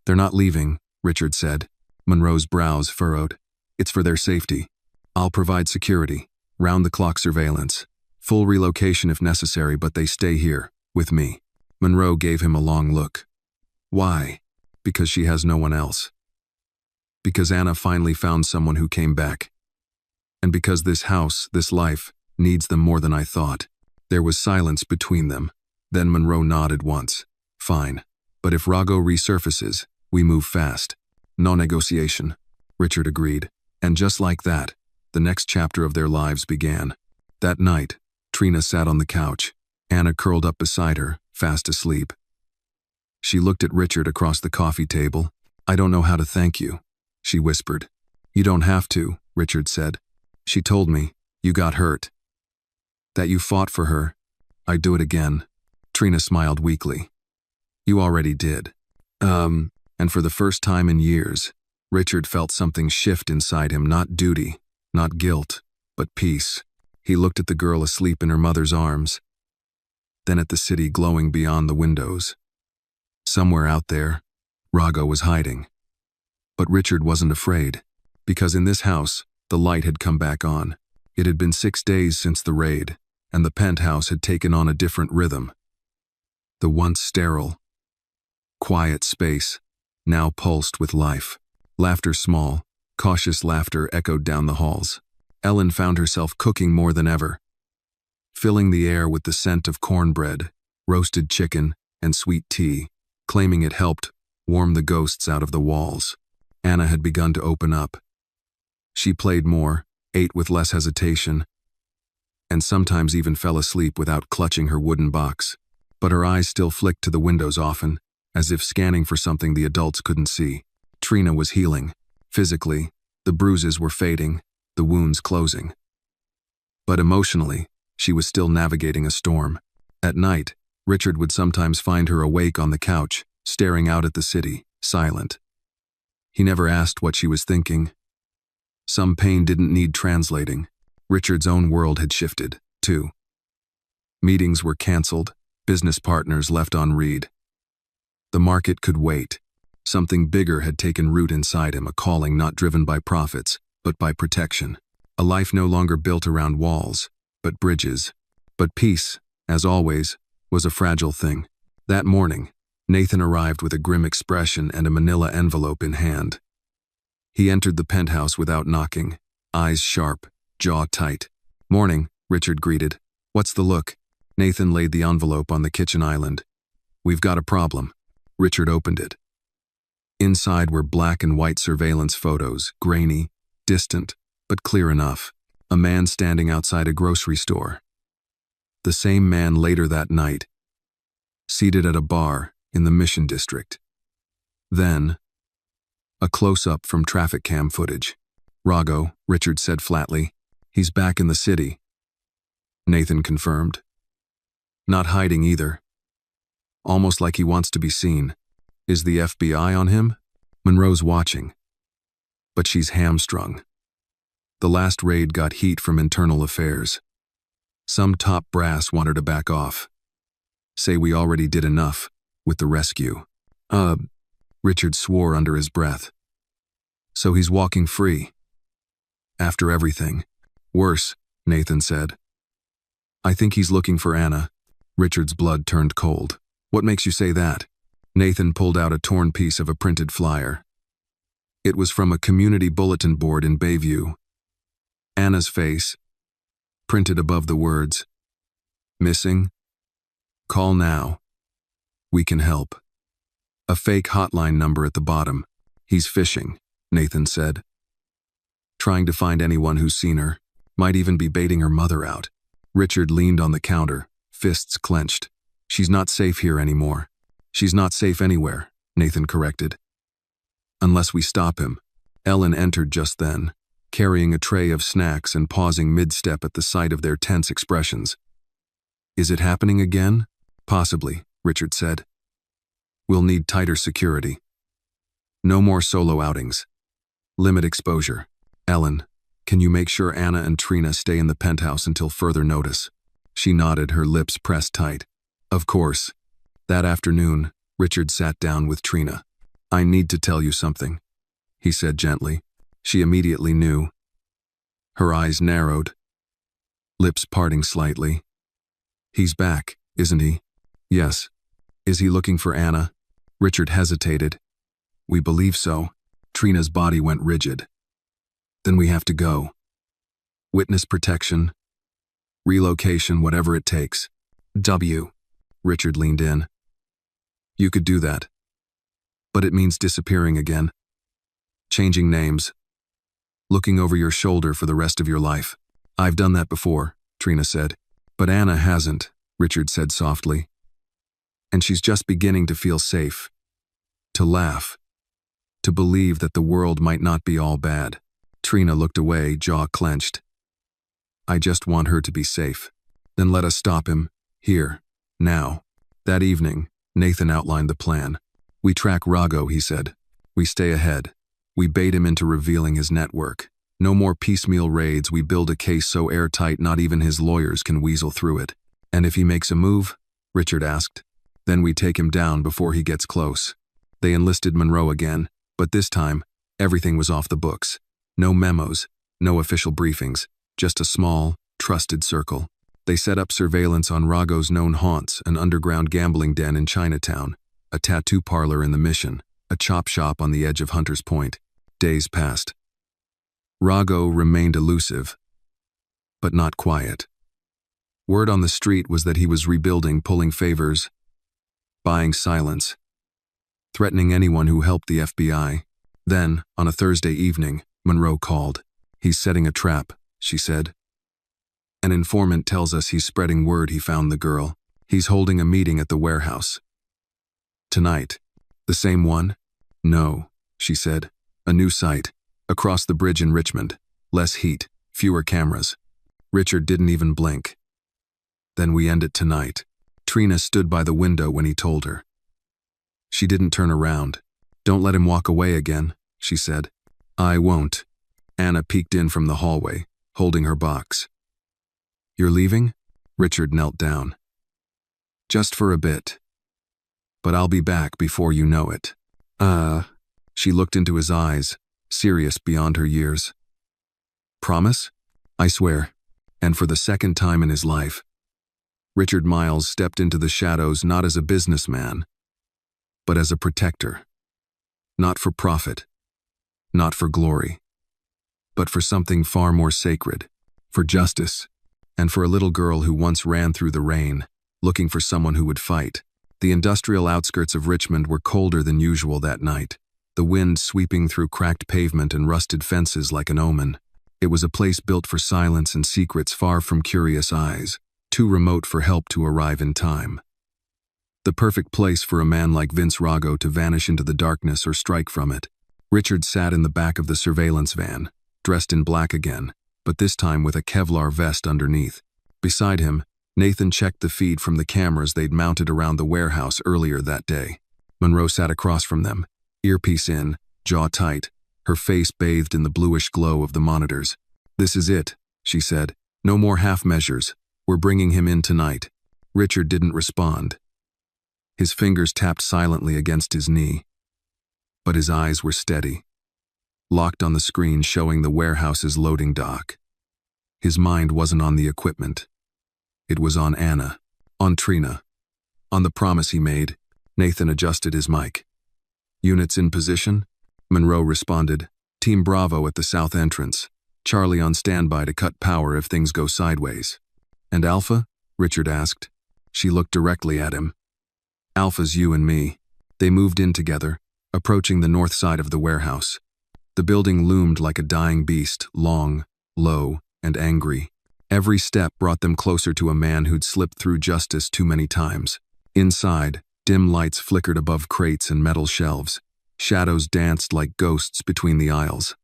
they're not leaving," Richard said. Monroe's brows furrowed. "It's for their safety. I'll provide security, round-the-clock surveillance, full relocation if necessary, but they stay here, with me." Monroe gave him a long look. "Why?" "Because she has no one else. Because Anna finally found someone who came back. And because this house, this life, needs them more than I thought." There was silence between them. Then Monroe nodded once. "Fine. But if Rago resurfaces, we move fast. No negotiation." Richard agreed. And just like that, the next chapter of their lives began. That night, Trina sat on the couch, Anna curled up beside her, fast asleep. She looked at Richard across the coffee table. "I don't know how to thank you," she whispered. "You don't have to," Richard said. "She told me you got hurt, that you fought for her. I'd do it again." Trina smiled weakly. "You already did." And for the first time in years, Richard felt something shift inside him, not duty, not guilt, but peace. He looked at the girl asleep in her mother's arms, then at the city glowing beyond the windows. Somewhere out there, Rago was hiding. But Richard wasn't afraid, because in this house, the light had come back on. It had been 6 days since the raid, and the penthouse had taken on a different rhythm. The once sterile, quiet space, now pulsed with life. Laughter small, cautious laughter echoed down the halls. Ellen found herself cooking more than ever, filling the air with the scent of cornbread, roasted chicken, and sweet tea, claiming it helped warm the ghosts out of the walls. Anna had begun to open up. She played more, ate with less hesitation, and sometimes even fell asleep without clutching her wooden box. But her eyes still flicked to the windows often, as if scanning for something the adults couldn't see. Trina was healing. Physically, the bruises were fading, the wounds closing. But emotionally, she was still navigating a storm. At night, Richard would sometimes find her awake on the couch, staring out at the city, silent. He never asked what she was thinking. Some pain didn't need translating. Richard's own world had shifted, too. Meetings were canceled, business partners left on read. The market could wait. Something bigger had taken root inside him, a calling not driven by profits, but by protection. A life no longer built around walls, but bridges. But peace, as always, was a fragile thing. That morning, Nathan arrived with a grim expression and a manila envelope in hand. He entered the penthouse without knocking, eyes sharp, jaw tight. "Morning," Richard greeted. "What's the look?" Nathan laid the envelope on the kitchen island. "We've got a problem." Richard opened it. Inside were black and white surveillance photos, grainy, distant, but clear enough. A man standing outside a grocery store. The same man later that night, seated at a bar in the Mission District. Then, a close-up from traffic cam footage. "Rago," Richard said flatly. "He's back in the city." Nathan confirmed. "Not hiding either. Almost like he wants to be seen. Is the FBI on him?" "Monroe's watching. But she's hamstrung. The last raid got heat from internal affairs. Some top brass want her to back off. Say we already did enough with the rescue." Richard swore under his breath. "So he's walking free. After everything. Worse," Nathan said. "I think he's looking for Anna." Richard's blood turned cold. "What makes you say that?" Nathan pulled out a torn piece of a printed flyer. It was from a community bulletin board in Bayview. Anna's face, printed above the words, "Missing? Call now. We can help." A fake hotline number at the bottom. "He's fishing," Nathan said. "Trying to find anyone who's seen her. Might even be baiting her mother out." Richard leaned on the counter, fists clenched. "She's not safe here anymore." "She's not safe anywhere," Nathan corrected. "Unless we stop him." Ellen entered just then, carrying a tray of snacks and pausing mid-step at the sight of their tense expressions. "Is it happening again?" "Possibly," Richard said. "We'll need tighter security. No more solo outings. Limit exposure. Ellen, can you make sure Anna and Trina stay in the penthouse until further notice?" She nodded, her lips pressed tight. "Of course." That afternoon, Richard sat down with Trina. "I need to tell you something," he said gently. She immediately knew. Her eyes narrowed, lips parting slightly. "He's back, isn't he?" "Yes." "Is he looking for Anna?" Richard hesitated. "We believe so." Trina's body went rigid. "Then we have to go. Witness protection. Relocation, whatever it takes." Richard leaned in. "You could do that. But it means disappearing again. Changing names. Looking over your shoulder for the rest of your life." "I've done that before," Trina said. "But Anna hasn't," Richard said softly. "And she's just beginning to feel safe. To laugh. To believe that the world might not be all bad." Trina looked away, jaw clenched. "I just want her to be safe." "Then let us stop him. Here. Now." That evening, Nathan outlined the plan. "We track Rago," he said. "We stay ahead. We bait him into revealing his network. No more piecemeal raids. We build a case so airtight not even his lawyers can weasel through it." "And if he makes a move?" Richard asked. "Then we take him down before he gets close." They enlisted Monroe again, but this time, everything was off the books. No memos, no official briefings, just a small, trusted circle. They set up surveillance on Rago's known haunts, an underground gambling den in Chinatown, a tattoo parlor in the Mission, a chop shop on the edge of Hunter's Point. Days passed. Rago remained elusive, but not quiet. Word on the street was that he was rebuilding, pulling favors, buying silence, threatening anyone who helped the FBI. Then, on a Thursday evening, Monroe called. "He's setting a trap," she said. "An informant tells us he's spreading word he found the girl. He's holding a meeting at the warehouse." "Tonight." "The same one?" "No," she said. "A new site, across the bridge in Richmond. Less heat, fewer cameras." Richard didn't even blink. "Then we end it tonight." Trina stood by the window when he told her. She didn't turn around. "Don't let him walk away again," she said. "I won't." Anna peeked in from the hallway, holding her box. "You're leaving?" Richard knelt down. "Just for a bit. But I'll be back before you know it." She looked into his eyes, serious beyond her years. "Promise?" "I swear." And for the second time in his life, Richard Miles stepped into the shadows not as a businessman, but as a protector. Not for profit, not for glory, but for something far more sacred, for justice, and for a little girl who once ran through the rain, looking for someone who would fight. The industrial outskirts of Richmond were colder than usual that night, the wind sweeping through cracked pavement and rusted fences like an omen. It was a place built for silence and secrets far from curious eyes, too remote for help to arrive in time. The perfect place for a man like Vince Rago to vanish into the darkness or strike from it. Richard sat in the back of the surveillance van, dressed in black again, but this time with a Kevlar vest underneath. Beside him, Nathan checked the feed from the cameras they'd mounted around the warehouse earlier that day. Monroe sat across from them, earpiece in, jaw tight, her face bathed in the bluish glow of the monitors. "This is it," she said. "No more half measures. We're bringing him in tonight." Richard didn't respond. His fingers tapped silently against his knee, but his eyes were steady, locked on the screen showing the warehouse's loading dock. His mind wasn't on the equipment. It was on Anna, on Trina, on the promise he made. Nathan adjusted his mic. "Units in position?" Monroe responded. "Team Bravo at the south entrance. Charlie on standby to cut power if things go sideways." "And Alpha?" Richard asked. She looked directly at him. "Alpha's you and me." They moved in together, approaching the north side of the warehouse. The building loomed like a dying beast, long, low, and angry. Every step brought them closer to a man who'd slipped through justice too many times. Inside, dim lights flickered above crates and metal shelves. Shadows danced like ghosts between the aisles.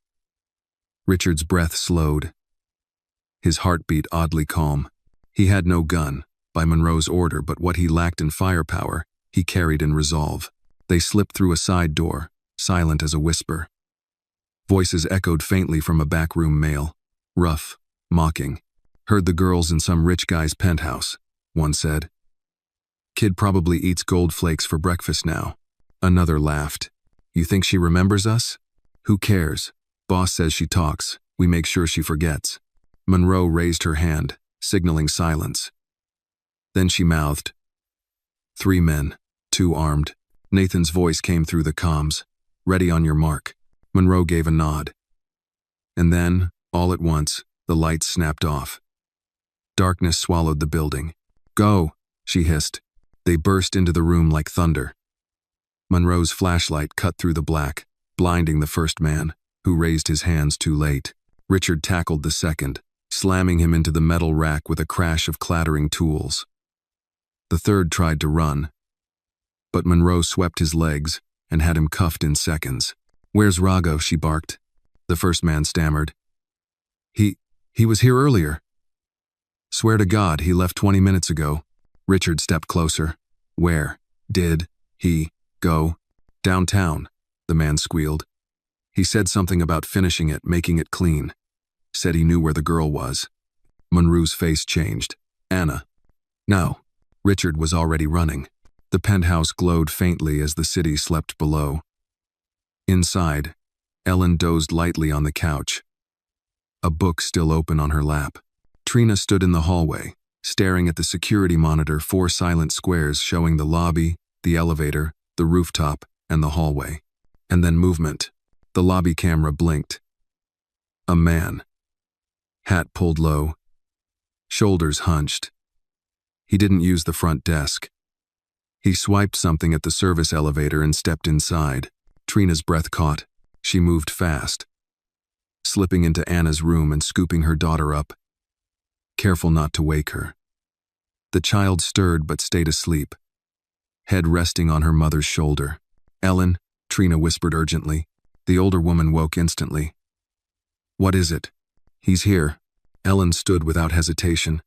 Richard's breath slowed, his heartbeat oddly calm. He had no gun, by Monroe's order, but what he lacked in firepower, he carried in resolve. They slipped through a side door, silent as a whisper. Voices echoed faintly from a backroom male, rough, mocking. "Heard the girl's in some rich guy's penthouse," one said. "Kid probably eats gold flakes for breakfast now." Another laughed. "You think she remembers us? Who cares? Boss says she talks. We make sure she forgets." Monroe raised her hand, signaling silence. Then she mouthed. "3 men, 2 armed." Nathan's voice came through the comms. "Ready on your mark." Monroe gave a nod. And then, all at once, the lights snapped off. Darkness swallowed the building. "Go," she hissed. They burst into the room like thunder. Monroe's flashlight cut through the black, blinding the first man, who raised his hands too late. Richard tackled the second, slamming him into the metal rack with a crash of clattering tools. The third tried to run, but Monroe swept his legs and had him cuffed in seconds. "Where's Rago?" she barked. The first man stammered. He was here earlier." "Swear to God, he left 20 minutes ago." Richard stepped closer. "Where did he go?" "Downtown," the man squealed. "He said something about finishing it, making it clean. Said he knew where the girl was." Monroe's face changed. "Anna." "No." Richard was already running. The penthouse glowed faintly as the city slept below. Inside, Ellen dozed lightly on the couch, a book still open on her lap. Trina stood in the hallway, staring at the security monitor, 4 silent squares showing the lobby, the elevator, the rooftop, and the hallway. And then movement. The lobby camera blinked. A man. Hat pulled low. Shoulders hunched. He didn't use the front desk. He swiped something at the service elevator and stepped inside. Trina's breath caught. She moved fast, slipping into Anna's room and scooping her daughter up, careful not to wake her. The child stirred but stayed asleep, head resting on her mother's shoulder. "Ellen," Trina whispered urgently. The older woman woke instantly. "What is it?" "He's here." Ellen stood without hesitation.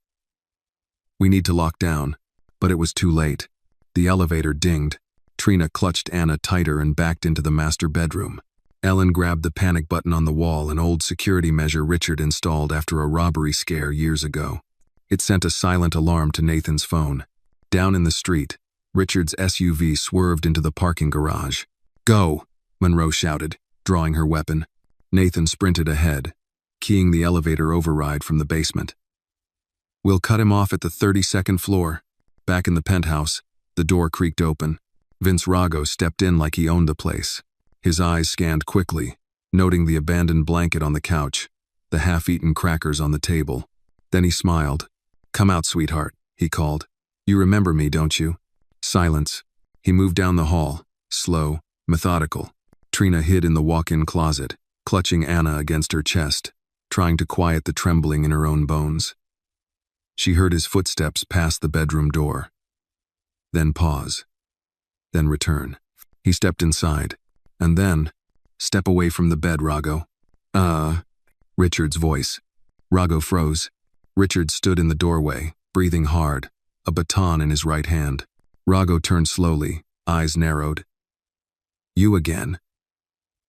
"We need to lock down." But it was too late. The elevator dinged. Trina clutched Anna tighter and backed into the master bedroom. Ellen grabbed the panic button on the wall, an old security measure Richard installed after a robbery scare years ago. It sent a silent alarm to Nathan's phone. Down in the street, Richard's SUV swerved into the parking garage. "Go!" Monroe shouted, drawing her weapon. Nathan sprinted ahead, keying the elevator override from the basement. "We'll cut him off at the 32nd floor." Back in the penthouse, the door creaked open. Vince Rago stepped in like he owned the place. His eyes scanned quickly, noting the abandoned blanket on the couch, the half-eaten crackers on the table. Then he smiled. "Come out, sweetheart," he called. "You remember me, don't you?" Silence. He moved down the hall, slow, methodical. Trina hid in the walk-in closet, clutching Anna against her chest, trying to quiet the trembling in her own bones. She heard his footsteps pass the bedroom door. Then pause. Then return. He stepped inside. And then, "Step away from the bed, Rago." Richard's voice. Rago froze. Richard stood in the doorway, breathing hard, a baton in his right hand. Rago turned slowly, eyes narrowed. "You again?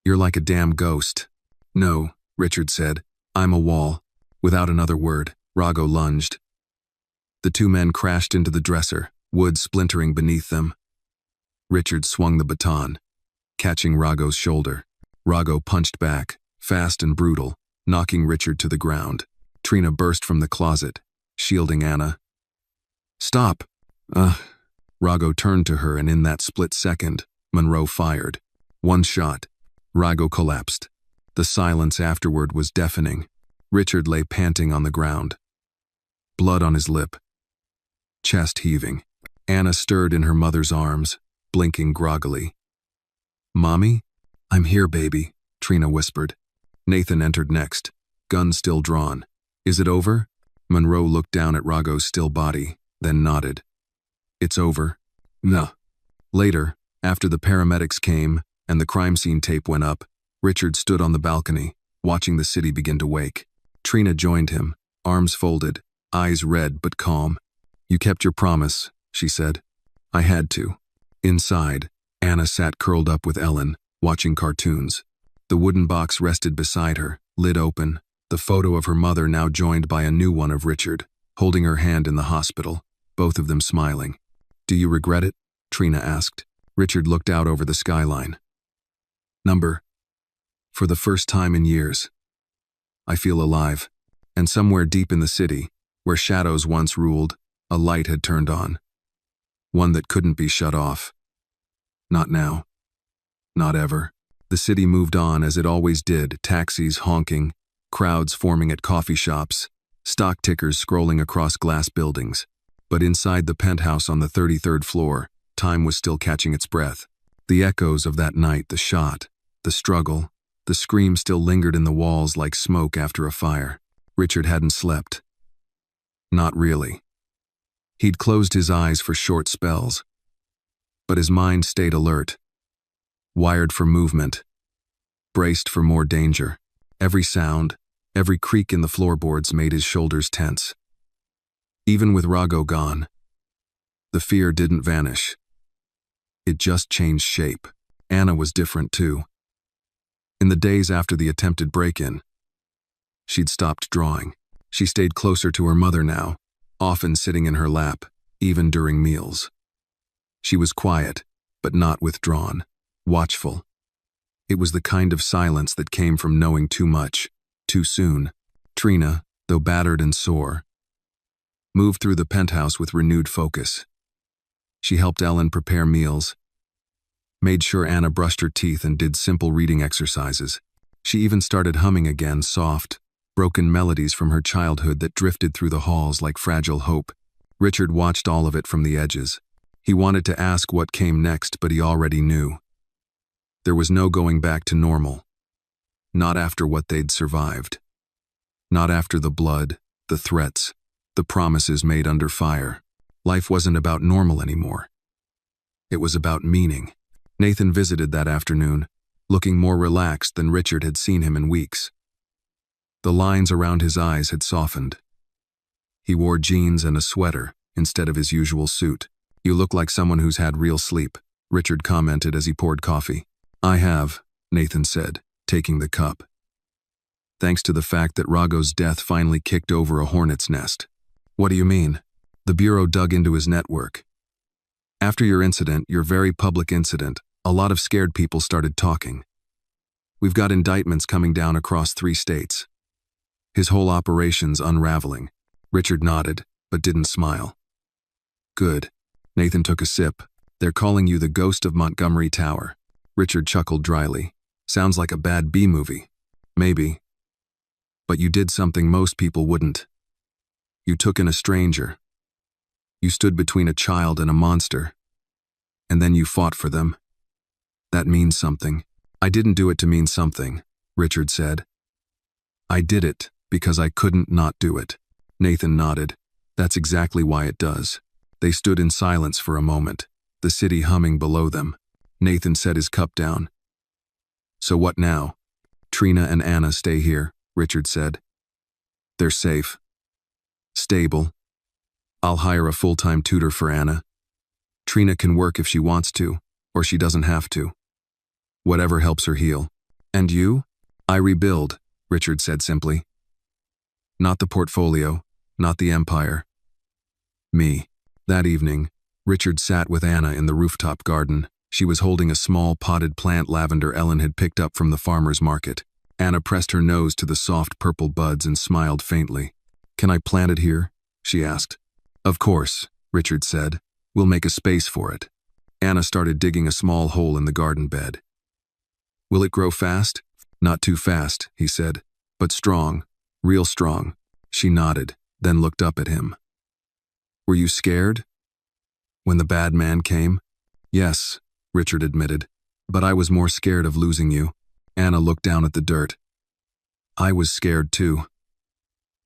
You're like a damn ghost." "No," Richard said. "I'm a wall." Without another word, Rago lunged. The two men crashed into the dresser, wood splintering beneath them. Richard swung the baton, catching Rago's shoulder. Rago punched back, fast and brutal, knocking Richard to the ground. Trina burst from the closet, shielding Anna. "Stop!" Rago turned to her, and in that split second, Monroe fired. One shot. Rago collapsed. The silence afterward was deafening. Richard lay panting on the ground, blood on his lip, chest heaving. Anna stirred in her mother's arms, blinking groggily. "Mommy?" "I'm here, baby," Trina whispered. Nathan entered next, gun still drawn. "Is it over?" Monroe looked down at Rago's still body, then nodded. "It's over." "No." Later, after the paramedics came and the crime scene tape went up, Richard stood on the balcony, watching the city begin to wake. Trina joined him, arms folded, eyes red but calm. "You kept your promise," she said. "I had to." Inside, Anna sat curled up with Ellen, watching cartoons. The wooden box rested beside her, lid open, the photo of her mother now joined by a new one of Richard, holding her hand in the hospital, both of them smiling. "Do you regret it?" Trina asked. Richard looked out over the skyline. For the first time in years, I feel alive. And somewhere deep in the city, where shadows once ruled, a light had turned on. One that couldn't be shut off. Not now. Not ever. The city moved on as it always did, taxis honking, crowds forming at coffee shops, stock tickers scrolling across glass buildings. But inside the penthouse on the 33rd floor, time was still catching its breath. The echoes of that night, the shot, the struggle, the scream still lingered in the walls like smoke after a fire. Richard hadn't slept. Not really. He'd closed his eyes for short spells, but his mind stayed alert, wired for movement, braced for more danger. Every sound, every creak in the floorboards made his shoulders tense. Even with Rago gone, the fear didn't vanish. It just changed shape. Anna was different too. In the days after the attempted break-in, she'd stopped drawing. She stayed closer to her mother now, often sitting in her lap, even during meals. She was quiet, but not withdrawn, watchful. It was the kind of silence that came from knowing too much, too soon. Trina, though battered and sore, moved through the penthouse with renewed focus. She helped Ellen prepare meals, made sure Anna brushed her teeth and did simple reading exercises. She even started humming again, soft, broken melodies from her childhood that drifted through the halls like fragile hope. Richard watched all of it from the edges. He wanted to ask what came next, but he already knew. There was no going back to normal. Not after what they'd survived. Not after the blood, the threats, the promises made under fire. Life wasn't about normal anymore. It was about meaning. Nathan visited that afternoon, looking more relaxed than Richard had seen him in weeks. The lines around his eyes had softened. He wore jeans and a sweater instead of his usual suit. "You look like someone who's had real sleep," Richard commented as he poured coffee. "I have," Nathan said, taking the cup. "Thanks to the fact that Rago's death finally kicked over a hornet's nest." "What do you mean?" The Bureau dug into his network. "After your incident, your very public incident, a lot of scared people started talking. We've got indictments coming down across 3 states. His whole operation's unraveling." Richard nodded, but didn't smile. "Good." Nathan took a sip. "They're calling you the ghost of Montgomery Tower." Richard chuckled dryly. "Sounds like a bad B-movie." "Maybe. But you did something most people wouldn't. You took in a stranger. You stood between a child and a monster. And then you fought for them. That means something." "I didn't do it to mean something," Richard said. "I did it because I couldn't not do it." Nathan nodded. "That's exactly why it does." They stood in silence for a moment, the city humming below them. Nathan set his cup down. "So what now?" "Trina and Anna stay here," Richard said. "They're safe. Stable. I'll hire a full-time tutor for Anna. Trina can work if she wants to, or she doesn't have to. Whatever helps her heal. And you?" "I rebuild," Richard said simply. "Not the portfolio, not the empire. Me." That evening, Richard sat with Anna in the rooftop garden. She was holding a small potted plant lavender Ellen had picked up from the farmer's market. Anna pressed her nose to the soft purple buds and smiled faintly. "Can I plant it here?" she asked. "Of course," Richard said. "We'll make a space for it." Anna started digging a small hole in the garden bed. "Will it grow fast?" "Not too fast," he said, "but strong, real strong." She nodded, then looked up at him. "Were you scared? When the bad man came?" "Yes," Richard admitted, "but I was more scared of losing you." Anna looked down at the dirt. "I was scared too.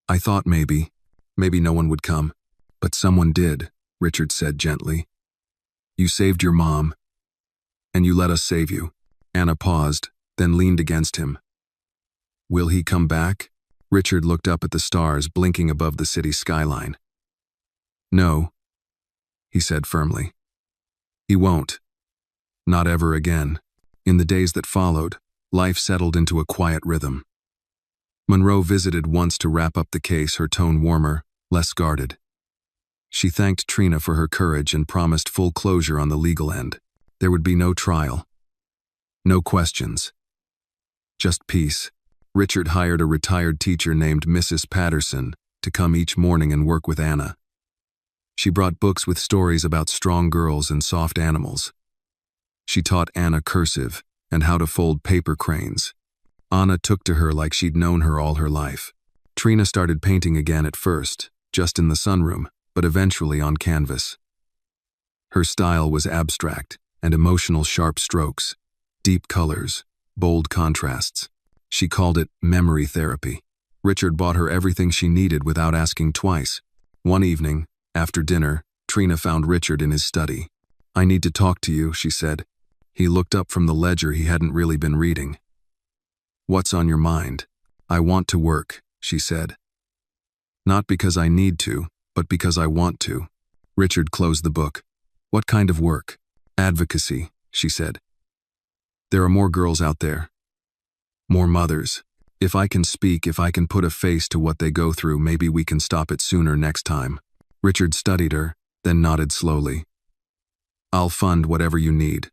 I thought maybe no one would come. But someone did," Richard said gently. "You saved your mom. And you let us save you." Anna paused, then leaned against him. "Will he come back?" Richard looked up at the stars blinking above the city skyline. "No," he said firmly. "He won't. Not ever again." In the days that followed, life settled into a quiet rhythm. Monroe visited once to wrap up the case, her tone warmer, less guarded. She thanked Trina for her courage and promised full closure on the legal end. There would be no trial. No questions. Just peace. Richard hired a retired teacher named Mrs. Patterson to come each morning and work with Anna. She brought books with stories about strong girls and soft animals. She taught Anna cursive and how to fold paper cranes. Anna took to her like she'd known her all her life. Trina started painting again at first, just in the sunroom, but eventually on canvas. Her style was abstract and emotional, sharp strokes, deep colors, bold contrasts. She called it memory therapy. Richard bought her everything she needed without asking twice. One evening, after dinner, Trina found Richard in his study. "I need to talk to you," she said. He looked up from the ledger he hadn't really been reading. "What's on your mind?" "I want to work," she said. "Not because I need to, but because I want to." Richard closed the book. "What kind of work?" "Advocacy," she said. "There are more girls out there. More mothers. If I can speak, if I can put a face to what they go through, maybe we can stop it sooner next time." Richard studied her, then nodded slowly. "I'll fund whatever you need.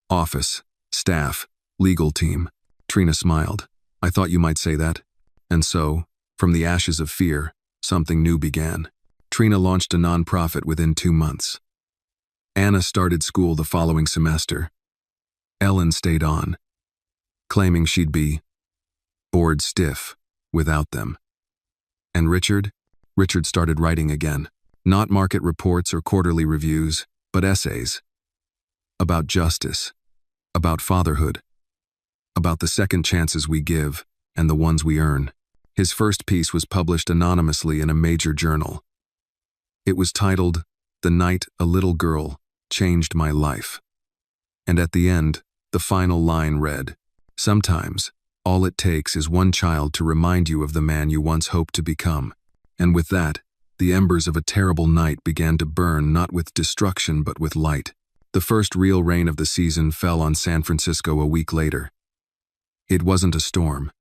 Office, staff, legal team." Trina smiled. "I thought you might say that." And so, from the ashes of fear, something new began. Trina launched a nonprofit within 2 months. Anna started school the following semester. Ellen stayed on, claiming she'd be bored stiff without them. And Richard? Richard started writing again. Not market reports or quarterly reviews, but essays. About justice, about fatherhood, about the second chances we give and the ones we earn. His first piece was published anonymously in a major journal. It was titled, "The Night a Little Girl Changed My Life." And at the end, the final line read, "Sometimes, all it takes is one child to remind you of the man you once hoped to become." And with that, the embers of a terrible night began to burn not with destruction but with light. The first real rain of the season fell on San Francisco a week later. It wasn't a storm.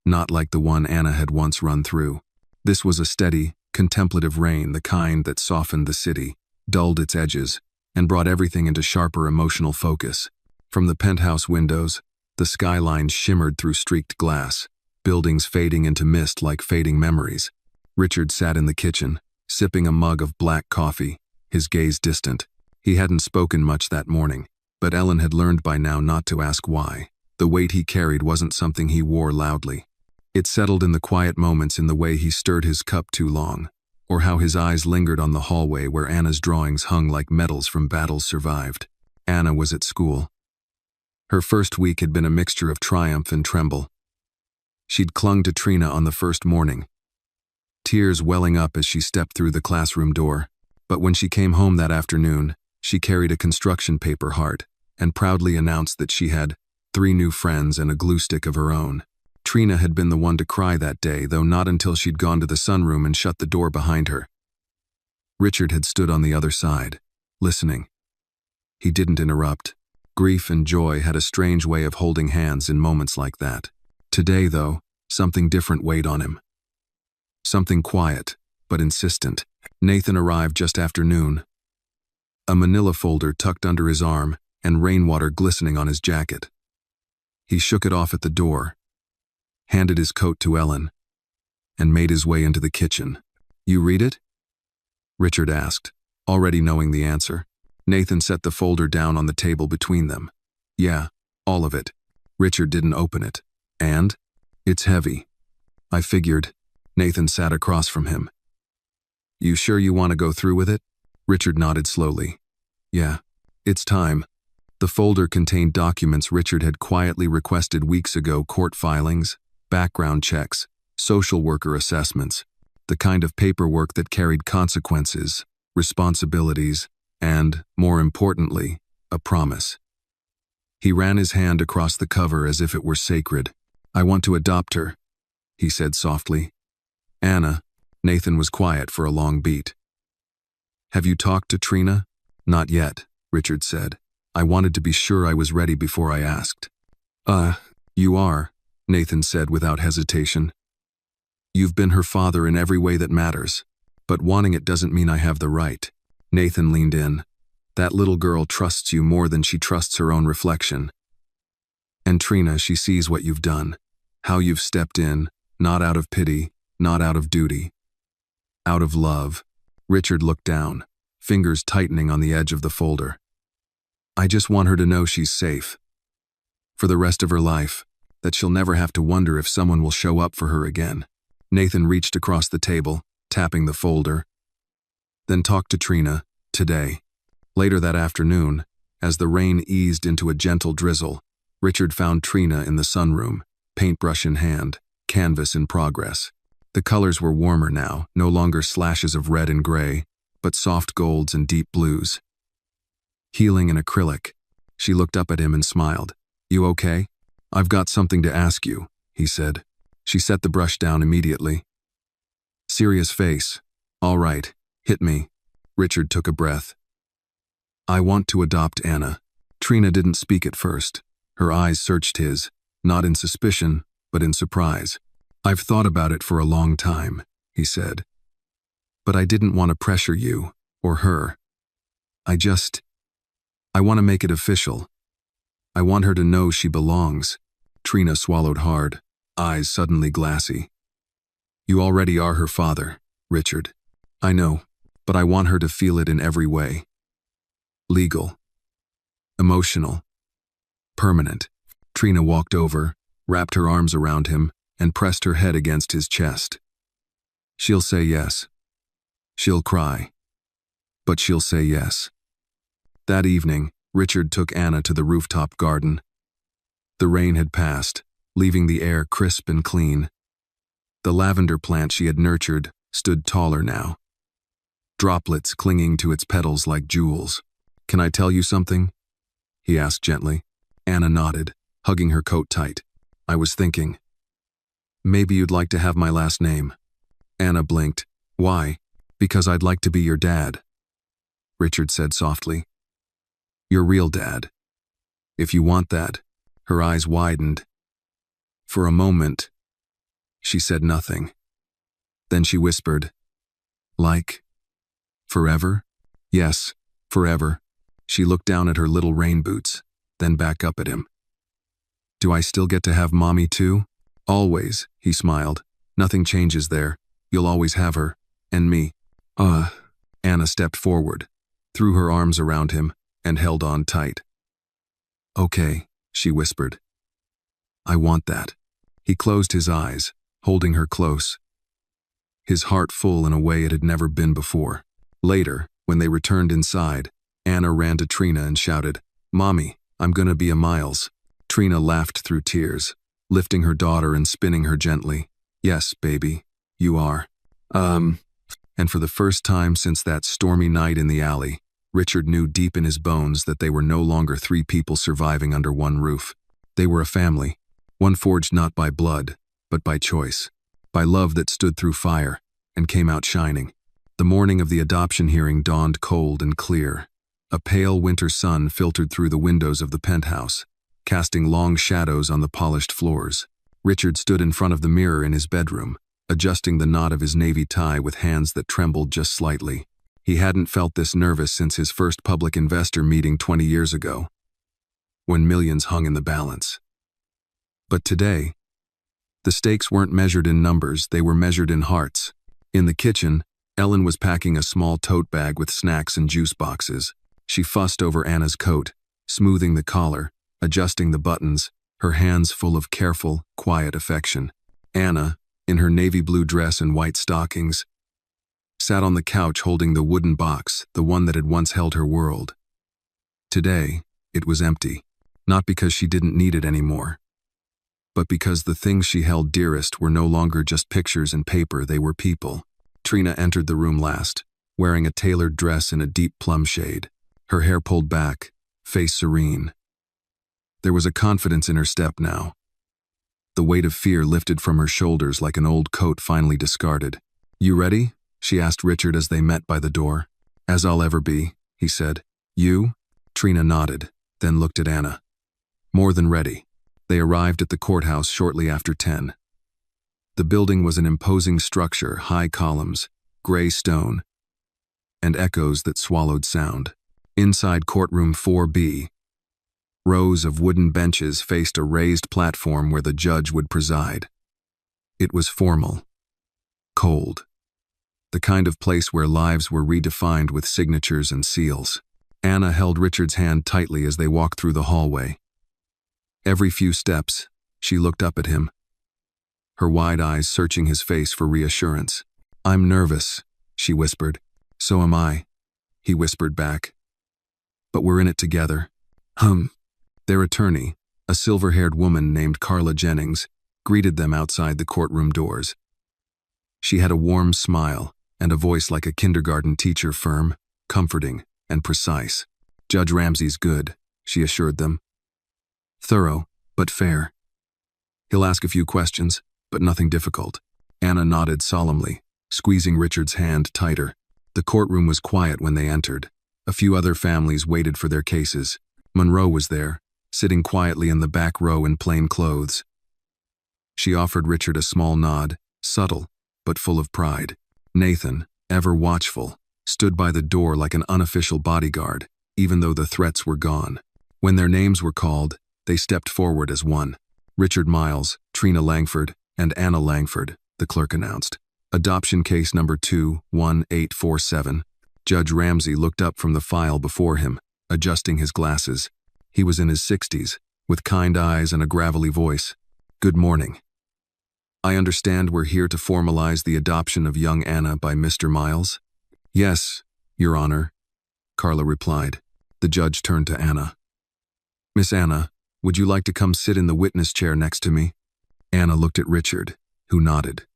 Not like the one Anna had once run through. This was a steady, contemplative rain, the kind that softened the city, dulled its edges, and brought everything into sharper emotional focus. From the penthouse windows, the skyline shimmered through streaked glass, buildings fading into mist like fading memories. Richard sat in the kitchen, sipping a mug of black coffee, his gaze distant. He hadn't spoken much that morning, but Ellen had learned by now not to ask why. The weight he carried wasn't something he wore loudly. It settled in the quiet moments, in the way he stirred his cup too long, or how his eyes lingered on the hallway where Anna's drawings hung like medals from battles survived. Anna was at school. Her first week had been a mixture of triumph and tremble. She'd clung to Trina on the first morning, tears welling up as she stepped through the classroom door. But when she came home that afternoon, she carried a construction paper heart and proudly announced that she had 3 new friends and a glue stick of her own. Trina had been the one to cry that day, though not until she'd gone to the sunroom and shut the door behind her. Richard had stood on the other side, listening. He didn't interrupt. Grief and joy had a strange way of holding hands in moments like that. Today, though, something different weighed on him. Something quiet, but insistent. Nathan arrived just after noon, a manila folder tucked under his arm and rainwater glistening on his jacket. He shook it off at the door, handed his coat to Ellen, and made his way into the kitchen. "You read it?" Richard asked, already knowing the answer. Nathan set the folder down on the table between them. "Yeah, all of it." Richard didn't open it. "And? It's heavy." "I figured." Nathan sat across from him. "You sure you want to go through with it?" Richard nodded slowly. "Yeah, it's time." The folder contained documents Richard had quietly requested weeks ago: court filings, background checks, social worker assessments, the kind of paperwork that carried consequences, responsibilities, and, more importantly, a promise. He ran his hand across the cover as if it were sacred. "I want to adopt her," he said softly. "Anna." Nathan was quiet for a long beat. "Have you talked to Trina?" "Not yet," Richard said. "I wanted to be sure I was ready before I asked." You are," Nathan said without hesitation. "You've been her father in every way that matters, but wanting it doesn't mean I have the right." Nathan leaned in. "That little girl trusts you more than she trusts her own reflection. And Trina, she sees what you've done, how you've stepped in, not out of pity, not out of duty, out of love." Richard looked down, fingers tightening on the edge of the folder. "I just want her to know she's safe. For the rest of her life, that she'll never have to wonder if someone will show up for her again." Nathan reached across the table, tapping the folder. "Then talk to Trina, today." Later that afternoon, as the rain eased into a gentle drizzle, Richard found Trina in the sunroom, paintbrush in hand, canvas in progress. The colors were warmer now, no longer slashes of red and gray, but soft golds and deep blues. Healing in acrylic, she looked up at him and smiled. "You okay?" "I've got something to ask you," he said. She set the brush down immediately. Serious face. "All right, hit me." Richard took a breath. "I want to adopt Anna." Trina didn't speak at first. Her eyes searched his, not in suspicion, but in surprise. "I've thought about it for a long time," he said. "But I didn't want to pressure you, or her. I want to make it official. I want her to know she belongs." Trina swallowed hard, eyes suddenly glassy. "You already are her father, Richard. I know, but I want her to feel it in every way. Legal. Emotional. Permanent. Trina walked over, wrapped her arms around him, and pressed her head against his chest. She'll say yes. She'll cry. But she'll say yes. That evening, Richard took Anna to the rooftop garden. The rain had passed, leaving the air crisp and clean. The lavender plant she had nurtured stood taller now, droplets clinging to its petals like jewels. "Can I tell you something?" he asked gently. Anna nodded, hugging her coat tight. "I was thinking, maybe you'd like to have my last name." Anna blinked. "Why?" "Because I'd like to be your dad," Richard said softly. "Your real dad. If you want that." Her eyes widened. For a moment, she said nothing. Then she whispered, "Like, forever?" "Yes, forever." She looked down at her little rain boots, then back up at him. "Do I still get to have Mommy too?" "Always," he smiled. "Nothing changes there. You'll always have her. And me." Anna stepped forward, threw her arms around him, and held on tight. "Okay," she whispered. "I want that." He closed his eyes, holding her close, his heart full in a way it had never been before. Later, when they returned inside, Anna ran to Trina and shouted, "Mommy, I'm gonna be a Miles." Trina laughed through tears, lifting her daughter and spinning her gently. "Yes, baby, you are." And for the first time since that stormy night in the alley, Richard knew deep in his bones that they were no longer three people surviving under one roof. They were a family, one forged not by blood, but by choice, by love that stood through fire and came out shining. The morning of the adoption hearing dawned cold and clear. A pale winter sun filtered through the windows of the penthouse, casting long shadows on the polished floors. Richard stood in front of the mirror in his bedroom, adjusting the knot of his navy tie with hands that trembled just slightly. He hadn't felt this nervous since his first public investor meeting 20 years ago, when millions hung in the balance. But today, the stakes weren't measured in numbers, they were measured in hearts. In the kitchen, Ellen was packing a small tote bag with snacks and juice boxes. She fussed over Anna's coat, smoothing the collar, adjusting the buttons, her hands full of careful, quiet affection. Anna, in her navy blue dress and white stockings, sat on the couch holding the wooden box, the one that had once held her world. Today, it was empty, not because she didn't need it anymore, but because the things she held dearest were no longer just pictures and paper, they were people. Trina entered the room last, wearing a tailored dress in a deep plum shade, her hair pulled back, face serene. There was a confidence in her step now. The weight of fear lifted from her shoulders like an old coat finally discarded. "You ready?" she asked Richard as they met by the door. "As I'll ever be," he said. "You?" Trina nodded, then looked at Anna. "More than ready." They arrived at the courthouse shortly after 10. The building was an imposing structure, high columns, gray stone, and echoes that swallowed sound. Inside courtroom 4B, rows of wooden benches faced a raised platform where the judge would preside. It was formal, cold, the kind of place where lives were redefined with signatures and seals. Anna held Richard's hand tightly as they walked through the hallway. Every few steps, she looked up at him, her wide eyes searching his face for reassurance. "I'm nervous," she whispered. "So am I," he whispered back. "But we're in it together." Their attorney, a silver-haired woman named Carla Jennings, greeted them outside the courtroom doors. She had a warm smile and a voice like a kindergarten teacher, firm, comforting, and precise. "Judge Ramsey's good," she assured them. "Thorough, but fair. He'll ask a few questions, but nothing difficult." Anna nodded solemnly, squeezing Richard's hand tighter. The courtroom was quiet when they entered. A few other families waited for their cases. Monroe was there, sitting quietly in the back row in plain clothes. She offered Richard a small nod, subtle, but full of pride. Nathan, ever watchful, stood by the door like an unofficial bodyguard, even though the threats were gone. When their names were called, they stepped forward as one. "Richard Miles, Trina Langford, and Anna Langford," the clerk announced. "Adoption case number 21847. Judge Ramsey looked up from the file before him, adjusting his glasses. He was in his 60s, with kind eyes and a gravelly voice. "Good morning. I understand we're here to formalize the adoption of young Anna by Mr. Miles?" "Yes, Your Honor," Carla replied. The judge turned to Anna. "Miss Anna, would you like to come sit in the witness chair next to me?" Anna looked at Richard, who nodded.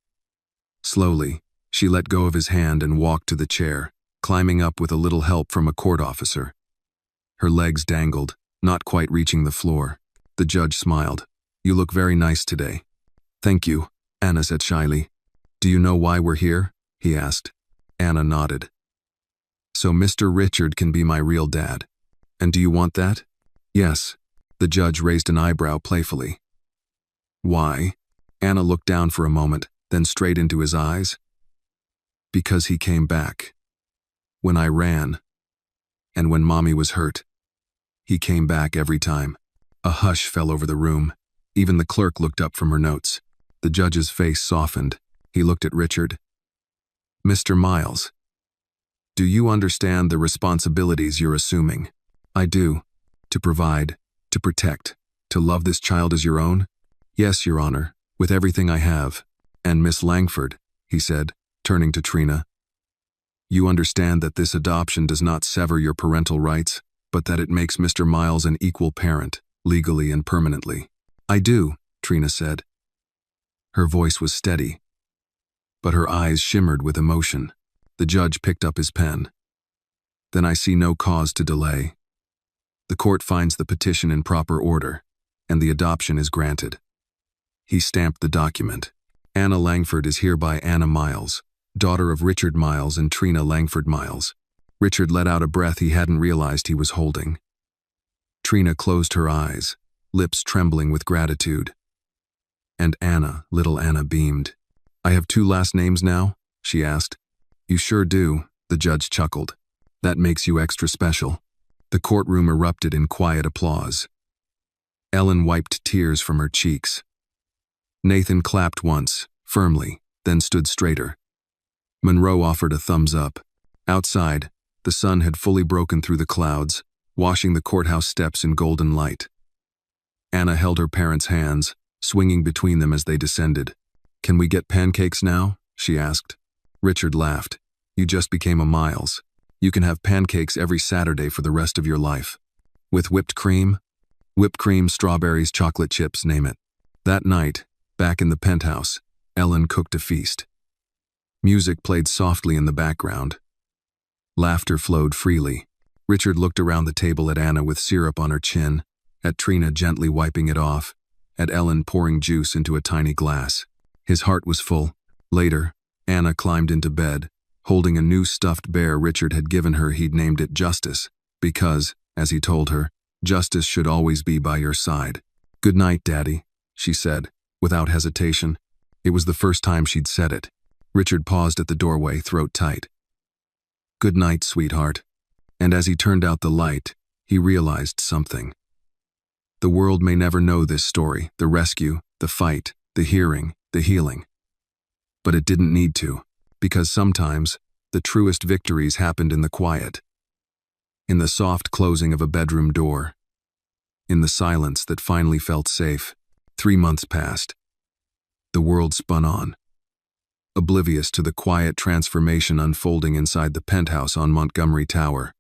Slowly, she let go of his hand and walked to the chair, climbing up with a little help from a court officer. Her legs dangled, not quite reaching the floor. The judge smiled. "You look very nice today." "Thank you," Anna said shyly. "Do you know why we're here?" he asked. Anna nodded. "So Mr. Richard can be my real dad. And do you want that?" "Yes." The judge raised an eyebrow playfully. "Why?" Anna looked down for a moment, then straight into his eyes. "Because he came back. When I ran. And when Mommy was hurt. He came back every time." A hush fell over the room. Even the clerk looked up from her notes. The judge's face softened. He looked at Richard. "Mr. Miles, do you understand the responsibilities you're assuming?" "I do. To provide, to protect, to love this child as your own?" "Yes, Your Honor, with everything I have." "And Miss Langford," he said, turning to Trina, "you understand that this adoption does not sever your parental rights, but that it makes Mr. Miles an equal parent, legally and permanently." "I do," Trina said. Her voice was steady, but her eyes shimmered with emotion. The judge picked up his pen. "Then I see no cause to delay. The court finds the petition in proper order, and the adoption is granted." He stamped the document. "Anna Langford is hereby Anna Miles, daughter of Richard Miles and Trina Langford Miles." Richard let out a breath he hadn't realized he was holding. Trina closed her eyes, lips trembling with gratitude. And Anna, little Anna, beamed. "I have 2 last names now?" she asked. "You sure do," the judge chuckled. "That makes you extra special." The courtroom erupted in quiet applause. Ellen wiped tears from her cheeks. Nathan clapped once, firmly, then stood straighter. Monroe offered a thumbs up. Outside, the sun had fully broken through the clouds, washing the courthouse steps in golden light. Anna held her parents' hands, swinging between them as they descended. "Can we get pancakes now?" she asked. Richard laughed. "You just became a Miles. You can have pancakes every Saturday for the rest of your life. With whipped cream? Whipped cream, strawberries, chocolate chips, name it." That night, back in the penthouse, Ellen cooked a feast. Music played softly in the background. Laughter flowed freely. Richard looked around the table at Anna with syrup on her chin, at Trina gently wiping it off, at Ellen pouring juice into a tiny glass. His heart was full. Later, Anna climbed into bed, holding a new stuffed bear Richard had given her. He'd named it Justice, because, as he told her, justice should always be by your side. "Good night, Daddy," she said, without hesitation. It was the first time she'd said it. Richard paused at the doorway, throat tight. "Good night, sweetheart." And as he turned out the light, he realized something. The world may never know this story, the rescue, the fight, the hearing, the healing. But it didn't need to, because sometimes the truest victories happened in the quiet. In the soft closing of a bedroom door. In the silence that finally felt safe. 3 months passed. The world spun on, oblivious to the quiet transformation unfolding inside the penthouse on Montgomery Tower.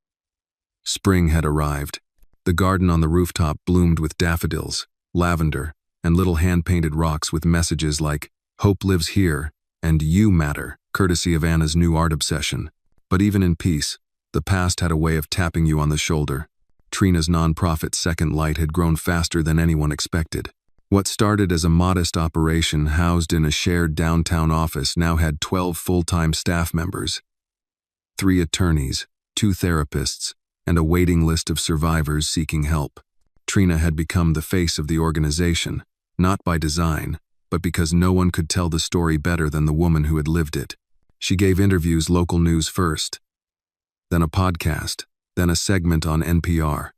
Spring had arrived. The garden on the rooftop bloomed with daffodils, lavender, and little hand-painted rocks with messages like, "Hope lives here," and "You matter," courtesy of Anna's new art obsession. But even in peace, the past had a way of tapping you on the shoulder. Trina's nonprofit Second Light had grown faster than anyone expected. What started as a modest operation housed in a shared downtown office now had 12 full-time staff members, 3 attorneys, 2 therapists, and a waiting list of survivors seeking help. Trina had become the face of the organization, not by design, but because no one could tell the story better than the woman who had lived it. She gave interviews, local news first, then a podcast, then a segment on NPR.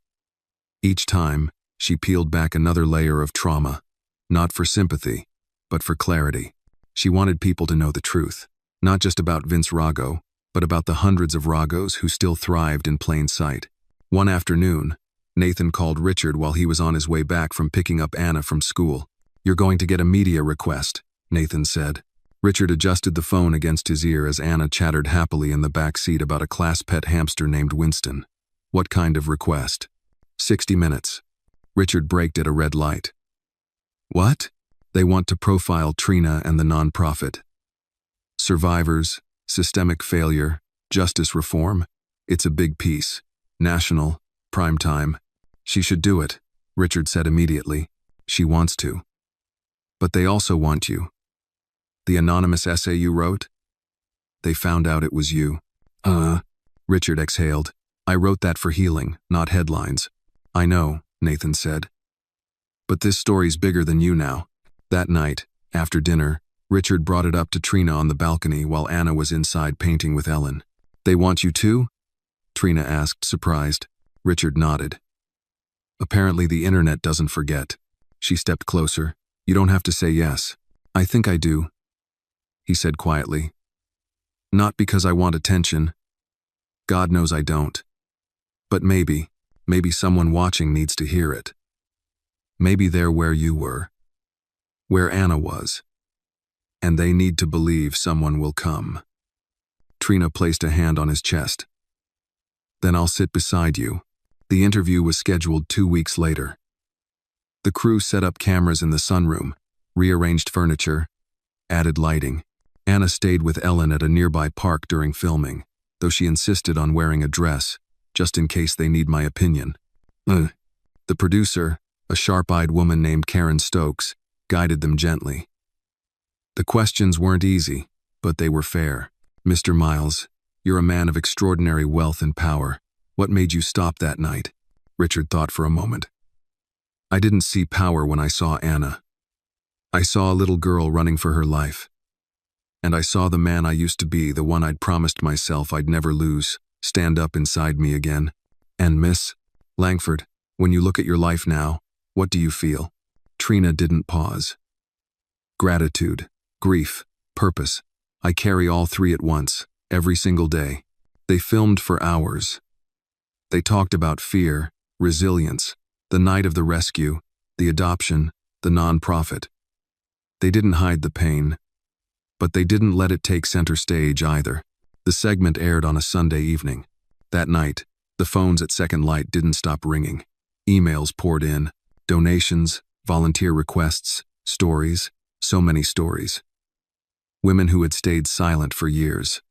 Each time, she peeled back another layer of trauma, not for sympathy, but for clarity. She wanted people to know the truth, not just about Vince Rago, but about the hundreds of Ragos who still thrived in plain sight. One afternoon, Nathan called Richard while he was on his way back from picking up Anna from school. "You're going to get a media request," Nathan said. Richard adjusted the phone against his ear as Anna chattered happily in the back seat about a class pet hamster named Winston. "What kind of request?" 60 minutes. Richard braked at a red light. "What?" "They want to profile Trina and the nonprofit. Survivors, systemic failure, justice reform. It's a big piece. National, prime time. She should do it," Richard said immediately. "She wants to. But they also want you. The anonymous essay you wrote? They found out it was you." Richard exhaled. "I wrote that for healing, not headlines." "I know," Nathan said. "But this story's bigger than you now." That night, after dinner, Richard brought it up to Trina on the balcony while Anna was inside painting with Ellen. "They want you too?" Trina asked, surprised. Richard nodded. "Apparently the internet doesn't forget." She stepped closer. "You don't have to say yes." "I think I do," he said quietly. "Not because I want attention. God knows I don't. But maybe someone watching needs to hear it. Maybe they're where you were. Where Anna was. And they need to believe someone will come." Trina placed a hand on his chest. "Then I'll sit beside you." The interview was scheduled 2 weeks later. The crew set up cameras in the sunroom, rearranged furniture, added lighting. Anna stayed with Ellen at a nearby park during filming, though she insisted on wearing a dress, just in case they need my opinion. The producer, a sharp-eyed woman named Karen Stokes, guided them gently. The questions weren't easy, but they were fair. "Mr. Miles, you're a man of extraordinary wealth and power. What made you stop that night?" Richard thought for a moment. "I didn't see power when I saw Anna. I saw a little girl running for her life. And I saw the man I used to be, the one I'd promised myself I'd never lose, stand up inside me again. And Miss Langford, when you look at your life now, what do you feel?" Trina didn't pause. "Gratitude, grief, purpose. I carry all three at once, every single day." They filmed for hours. They talked about fear, resilience, the night of the rescue, the adoption, the nonprofit. They didn't hide the pain, but they didn't let it take center stage either. The segment aired on a Sunday evening. That night, the phones at Second Light didn't stop ringing. Emails poured in, donations, volunteer requests, stories, so many stories. Women who had stayed silent for years.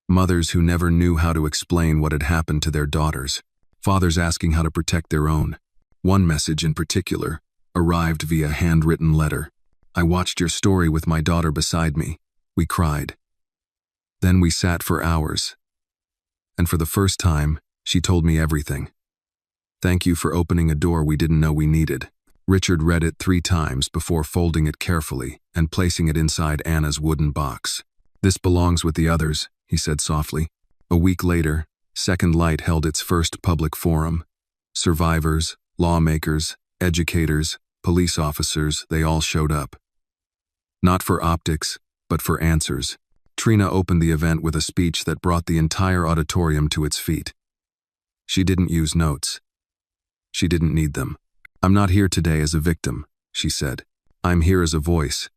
Mothers who never knew how to explain what had happened to their daughters. Fathers asking how to protect their own. One message in particular arrived via handwritten letter. "I watched your story with my daughter beside me. We cried. Then we sat for hours. And for the first time, she told me everything. Thank you for opening a door we didn't know we needed." Richard read it 3 times before folding it carefully and placing it inside Anna's wooden box. "This belongs with the others," he said softly. A week later, Second Light held its first public forum. Survivors, lawmakers, educators, police officers, they all showed up. Not for optics, but for answers. Trina opened the event with a speech that brought the entire auditorium to its feet. She didn't use notes. She didn't need them. "I'm not here today as a victim," she said. "I'm here as a voice.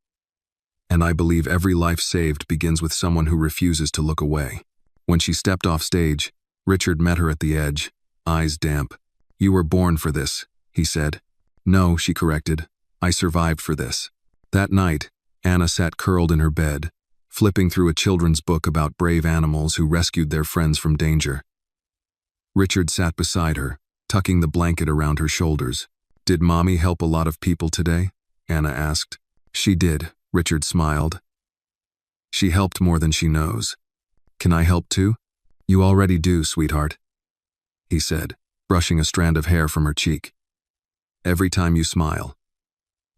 And I believe every life saved begins with someone who refuses to look away." When she stepped off stage, Richard met her at the edge, eyes damp. "You were born for this," he said. "No," she corrected. "I survived for this." That night, Anna sat curled in her bed, flipping through a children's book about brave animals who rescued their friends from danger. Richard sat beside her, tucking the blanket around her shoulders. "Did Mommy help a lot of people today?" Anna asked. "She did," Richard smiled. "She helped more than she knows. Can I help too?" "You already do, sweetheart," he said, brushing a strand of hair from her cheek. "Every time you smile,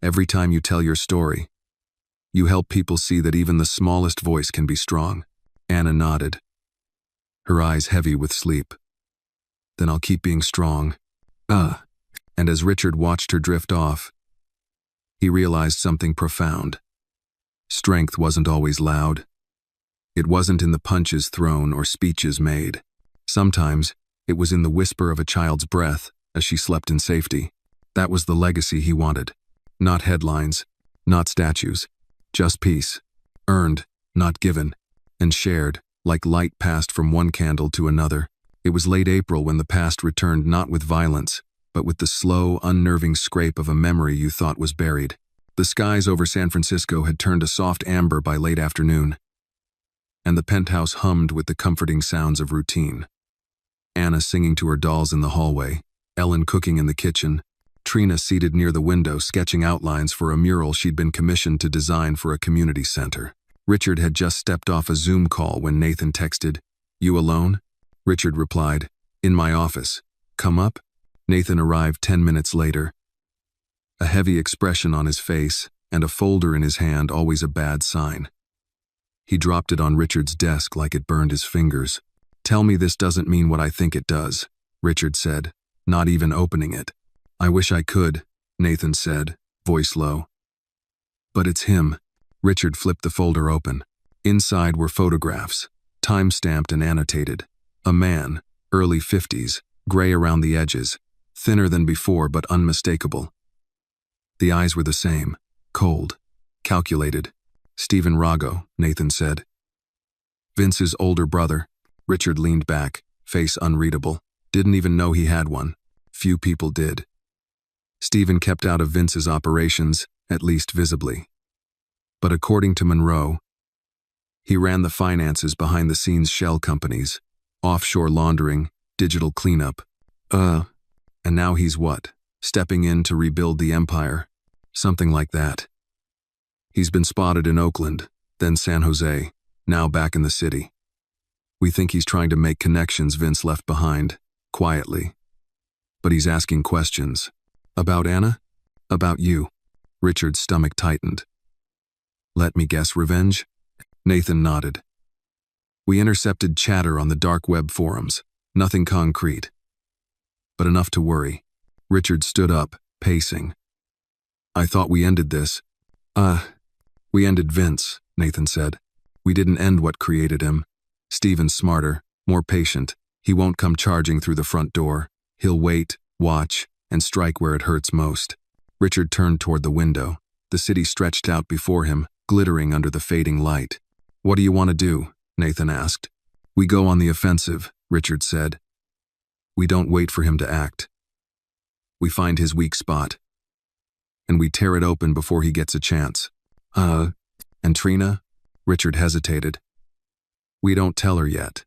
every time you tell your story, you help people see that even the smallest voice can be strong." Anna nodded, her eyes heavy with sleep. "Then I'll keep being strong." And as Richard watched her drift off, he realized something profound. Strength wasn't always loud. It wasn't in the punches thrown or speeches made. Sometimes, it was in the whisper of a child's breath, as she slept in safety. That was the legacy he wanted. Not headlines, not statues, just peace. Earned, not given, and shared, like light passed from one candle to another. It was late April when the past returned, not with violence, but with the slow, unnerving scrape of a memory you thought was buried. The skies over San Francisco had turned a soft amber by late afternoon, and the penthouse hummed with the comforting sounds of routine. Anna singing to her dolls in the hallway, Ellen cooking in the kitchen, Trina seated near the window sketching outlines for a mural she'd been commissioned to design for a community center. Richard had just stepped off a Zoom call when Nathan texted, "You alone?" Richard replied, "In my office. Come up?" Nathan arrived 10 minutes later, a heavy expression on his face and a folder in his hand, always a bad sign. He dropped it on Richard's desk like it burned his fingers. "Tell me this doesn't mean what I think it does," Richard said, not even opening it. "I wish I could," Nathan said, voice low. "But it's him." Richard flipped the folder open. Inside were photographs, time-stamped and annotated. A man, early 50s, gray around the edges, thinner than before but unmistakable. The eyes were the same, cold, calculated. "Stephen Rago," Nathan said. "Vince's older brother." Richard leaned back, face unreadable. Didn't even know he had one. Few people did. Stephen kept out of Vince's operations, at least visibly. But according to Monroe, he ran the finances behind the scenes shell companies, offshore laundering, digital cleanup. And now he's what? Stepping in to rebuild the empire? Something like that. He's been spotted in Oakland, then San Jose, now back in the city. We think he's trying to make connections Vince left behind, quietly. But he's asking questions. About Anna? About you. Richard's stomach tightened. Let me guess, revenge? Nathan nodded. We intercepted chatter on the dark web forums. Nothing concrete, but enough to worry. Richard stood up, pacing. I thought we ended this. We ended Vince, Nathan said. We didn't end what created him. Stephen's smarter, more patient. He won't come charging through the front door. He'll wait, watch, and strike where it hurts most. Richard turned toward the window. The city stretched out before him, glittering under the fading light. What do you want to do? Nathan asked. We go on the offensive, Richard said. We don't wait for him to act. We find his weak spot, and we tear it open before he gets a chance. And Trina? Richard hesitated. We don't tell her yet.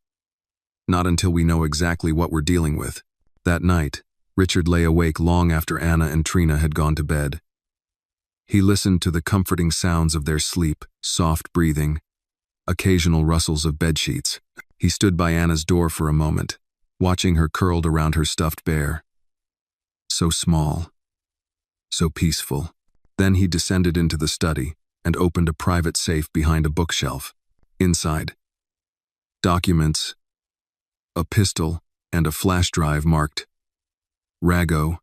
Not until we know exactly what we're dealing with. That night, Richard lay awake long after Anna and Trina had gone to bed. He listened to the comforting sounds of their sleep, soft breathing, occasional rustles of bedsheets. He stood by Anna's door for a moment, watching her curled around her stuffed bear. So small, so peaceful. Then he descended into the study and opened a private safe behind a bookshelf. Inside, documents, a pistol, and a flash drive marked Rago,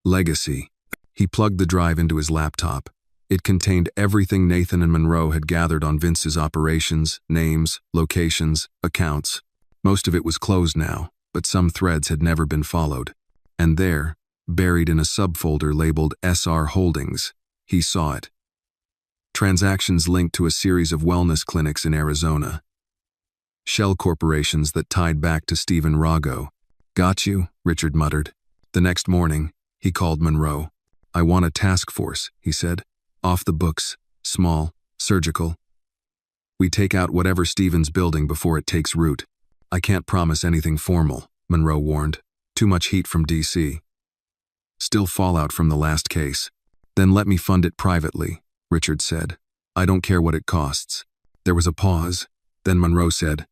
Legacy. He plugged the drive into his laptop. It contained everything Nathan and Monroe had gathered on Vince's operations, names, locations, accounts. Most of it was closed now, but some threads had never been followed. And there, buried in a subfolder labeled SR Holdings, he saw it. Transactions linked to a series of wellness clinics in Arizona. Shell corporations that tied back to Stephen Rago. Got you, Richard muttered. The next morning, he called Monroe. I want a task force, he said. Off the books, small, surgical. We take out whatever Stephen's building before it takes root. I can't promise anything formal, Monroe warned. Too much heat from DC. Still fallout from the last case. Then let me fund it privately, Richard said. I don't care what it costs. There was a pause. Then Monroe said,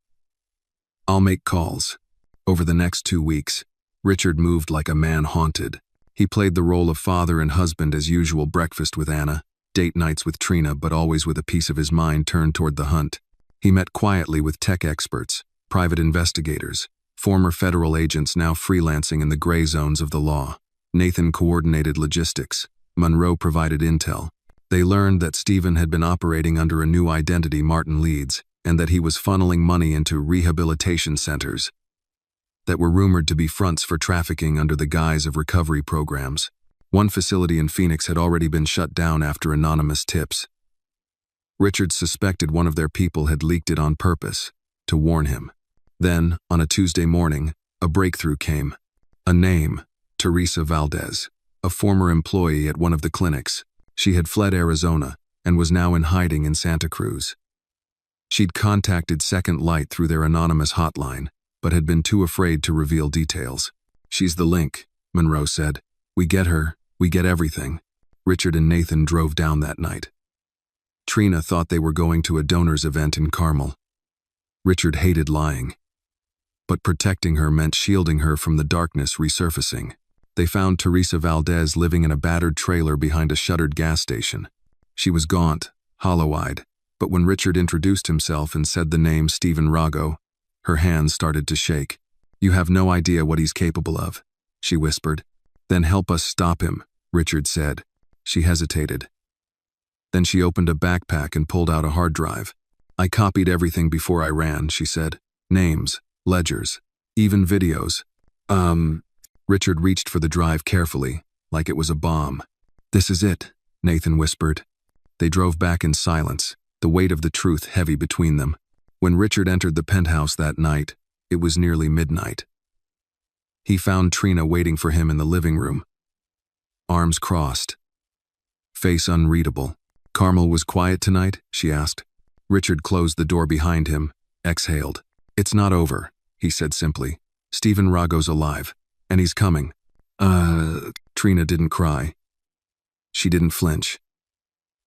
I'll make calls. Over the next 2 weeks, Richard moved like a man haunted. He played the role of father and husband as usual, breakfast with Anna, date nights with Trina, but always with a piece of his mind turned toward the hunt. He met quietly with tech experts, private investigators, former federal agents now freelancing in the gray zones of the law. Nathan coordinated logistics. Monroe provided intel. They learned that Stephen had been operating under a new identity, Martin Leeds, and that he was funneling money into rehabilitation centers. that were rumored to be fronts for trafficking under the guise of recovery programs. One facility in Phoenix had already been shut down after anonymous tips. Richard suspected one of their people had leaked it on purpose, to warn him. Then, on a Tuesday morning, a breakthrough came. A name, Teresa Valdez, a former employee at one of the clinics. She had fled Arizona and was now in hiding in Santa Cruz. She'd contacted Second Light through their anonymous hotline, but had been too afraid to reveal details. "She's the link," Monroe said. "We get her, we get everything." Richard and Nathan drove down that night. Trina thought they were going to a donors event in Carmel. Richard hated lying. But protecting her meant shielding her from the darkness resurfacing. They found Teresa Valdez living in a battered trailer behind a shuttered gas station. She was gaunt, hollow-eyed, but when Richard introduced himself and said the name Stephen Rago, her hands started to shake. "You have no idea what he's capable of," she whispered. "Then help us stop him," Richard said. She hesitated. Then she opened a backpack and pulled out a hard drive. "I copied everything before I ran," she said. "Names, ledgers, even videos." Richard reached for the drive carefully, like it was a bomb. "This is it," Nathan whispered. They drove back in silence, the weight of the truth heavy between them. When Richard entered the penthouse that night, it was nearly midnight. He found Trina waiting for him in the living room. Arms crossed. Face unreadable. "Carmel was quiet tonight?" she asked. Richard closed the door behind him, exhaled. "It's not over," he said simply. "Stephen Rago's alive, and he's coming." Trina didn't cry. She didn't flinch.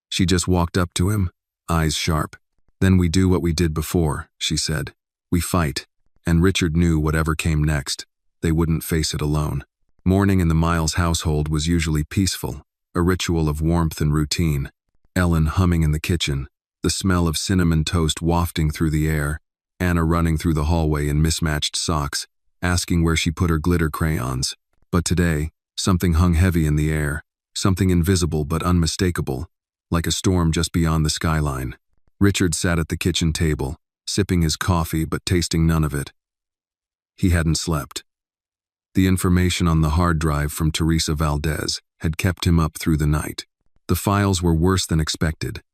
She just walked up to him, eyes sharp. "Then we do what we did before," she said. "We fight." And Richard knew whatever came next, they wouldn't face it alone. Morning in the Miles household was usually peaceful, a ritual of warmth and routine. Ellen humming in the kitchen, the smell of cinnamon toast wafting through the air, Anna running through the hallway in mismatched socks, asking where she put her glitter crayons. But today, something hung heavy in the air, something invisible but unmistakable, like a storm just beyond the skyline. Richard sat at the kitchen table, sipping his coffee but tasting none of it. He hadn't slept. The information on the hard drive from Teresa Valdez had kept him up through the night. The files were worse than expected.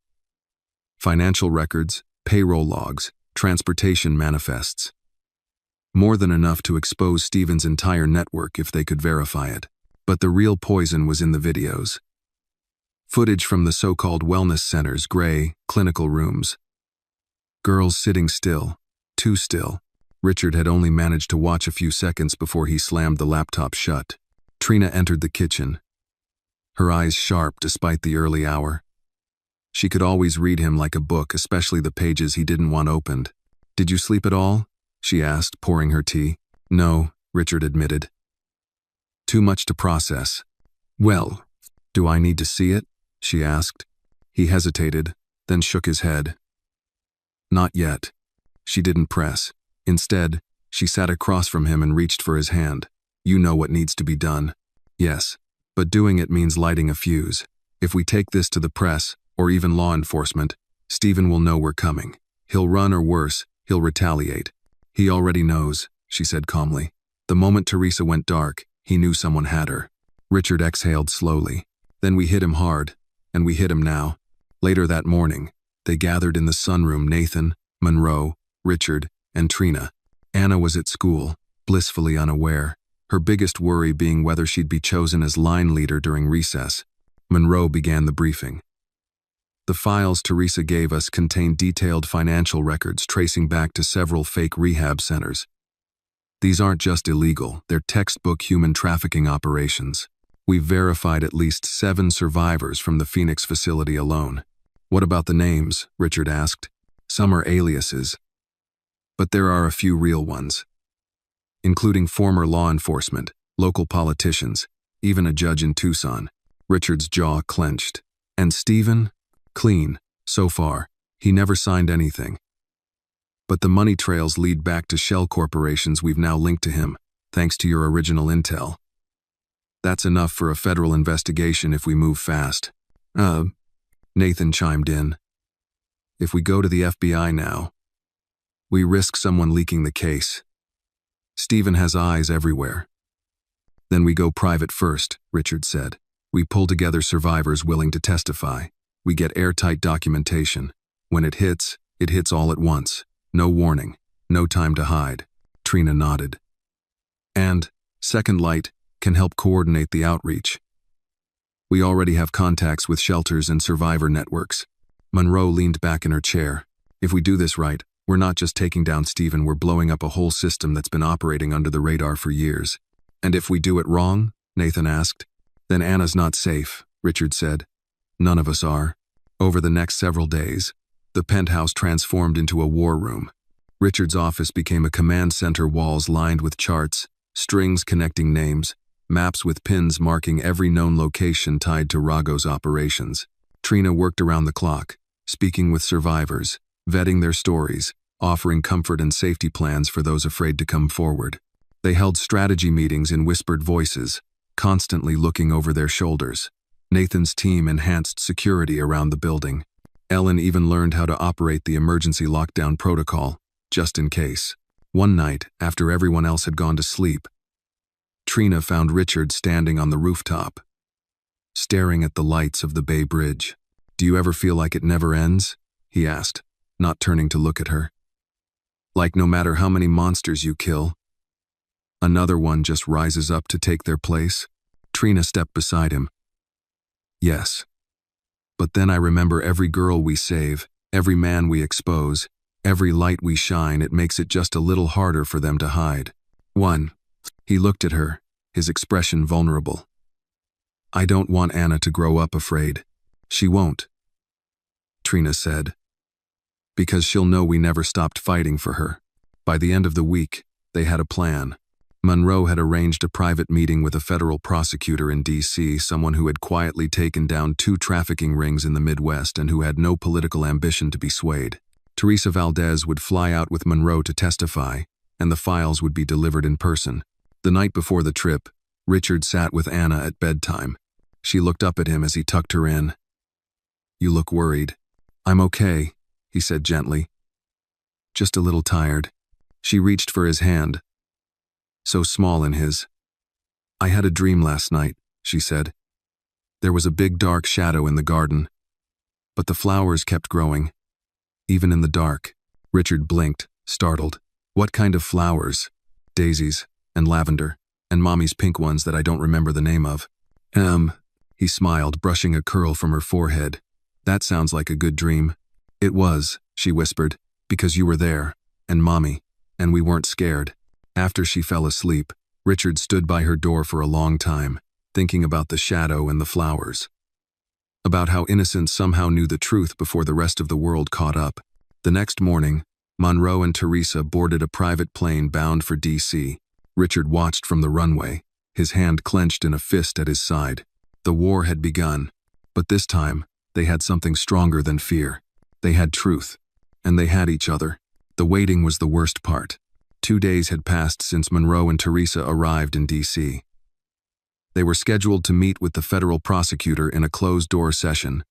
Financial records, payroll logs, transportation manifests. More than enough to expose Stephen's entire network if they could verify it. But the real poison was in the videos. Footage from the so-called wellness center's gray, clinical rooms. Girls sitting still, too still. Richard had only managed to watch a few seconds before he slammed the laptop shut. Trina entered the kitchen, her eyes sharp despite the early hour. She could always read him like a book, especially the pages he didn't want opened. "Did you sleep at all?" she asked, pouring her tea. "No," Richard admitted. "Too much to process." "Well, do I need to see it?" she asked. He hesitated, then shook his head. "Not yet." She didn't press. Instead, she sat across from him and reached for his hand. "You know what needs to be done." "Yes, but doing it means lighting a fuse. If we take this to the press, or even law enforcement, Stephen will know we're coming. He'll run, or worse, he'll retaliate." "He already knows," she said calmly. The moment Teresa went dark, he knew someone had her. Richard exhaled slowly. "Then we hit him hard, and we hit him now." Later that morning, they gathered in the sunroom. Nathan, Monroe, Richard, and Trina. Anna was at school, blissfully unaware, her biggest worry being whether she'd be chosen as line leader during recess. Monroe began the briefing. "The files Teresa gave us contain detailed financial records tracing back to several fake rehab centers. These aren't just illegal, they're textbook human trafficking operations. We've verified at least 7 survivors from the Phoenix facility alone." "What about the names?" Richard asked. "Some are aliases, but there are a few real ones, including former law enforcement, local politicians, even a judge in Tucson." Richard's jaw clenched. "And Stephen? Clean, so far. He never signed anything. But the money trails lead back to shell corporations we've now linked to him, thanks to your original intel. That's enough for a federal investigation if we move fast." Nathan chimed in. "If we go to the FBI now, we risk someone leaking the case." Stephen has eyes everywhere. Then we go private first, Richard said. We pull together survivors willing to testify. We get airtight documentation. When it hits all at once. No warning, no time to hide. Trina nodded. And, Second Light can help coordinate the outreach. We already have contacts with shelters and survivor networks. Monroe leaned back in her chair. If we do this right, we're not just taking down Stephen, we're blowing up a whole system that's been operating under the radar for years. And if we do it wrong? Nathan asked. Then Anna's not safe, Richard said. None of us are. Over the next several days, the penthouse transformed into a war room. Richard's office became a command center, walls lined with charts, strings connecting names, maps with pins marking every known location tied to Rago's operations. Trina worked around the clock, speaking with survivors, vetting their stories, offering comfort and safety plans for those afraid to come forward. They held strategy meetings in whispered voices, constantly looking over their shoulders. Nathan's team enhanced security around the building. Ellen even learned how to operate the emergency lockdown protocol, just in case. One night, after everyone else had gone to sleep, Trina found Richard standing on the rooftop, staring at the lights of the Bay Bridge. Do you ever feel like it never ends? He asked, not turning to look at her. Like no matter how many monsters you kill, another one just rises up to take their place? Trina stepped beside him. Yes. But then I remember every girl we save, every man we expose, every light we shine. It makes it just a little harder for them to hide. One. He looked at her, his expression vulnerable. I don't want Anna to grow up afraid. She won't, Trina said. Because she'll know we never stopped fighting for her. By the end of the week, they had a plan. Monroe had arranged a private meeting with a federal prosecutor in D.C., someone who had quietly taken down 2 trafficking rings in the Midwest and who had no political ambition to be swayed. Teresa Valdez would fly out with Monroe to testify, and the files would be delivered in person. The night before the trip, Richard sat with Anna at bedtime. She looked up at him as he tucked her in. You look worried. I'm okay, he said gently. Just a little tired. She reached for his hand, so small in his. I had a dream last night, she said. There was a big dark shadow in the garden, but the flowers kept growing, even in the dark. Richard blinked, startled. What kind of flowers? Daisies, and lavender, and Mommy's pink ones that I don't remember the name of. He smiled, brushing a curl from her forehead. That sounds like a good dream. It was, she whispered, because you were there, and Mommy, and we weren't scared. After she fell asleep, Richard stood by her door for a long time, thinking about the shadow and the flowers. About how innocence somehow knew the truth before the rest of the world caught up. The next morning, Monroe and Teresa boarded a private plane bound for D.C. Richard watched from the runway, his hand clenched in a fist at his side. The war had begun, but this time, they had something stronger than fear. They had truth, and they had each other. The waiting was the worst part. 2 days had passed since Monroe and Teresa arrived in D.C. They were scheduled to meet with the federal prosecutor in a closed-door session.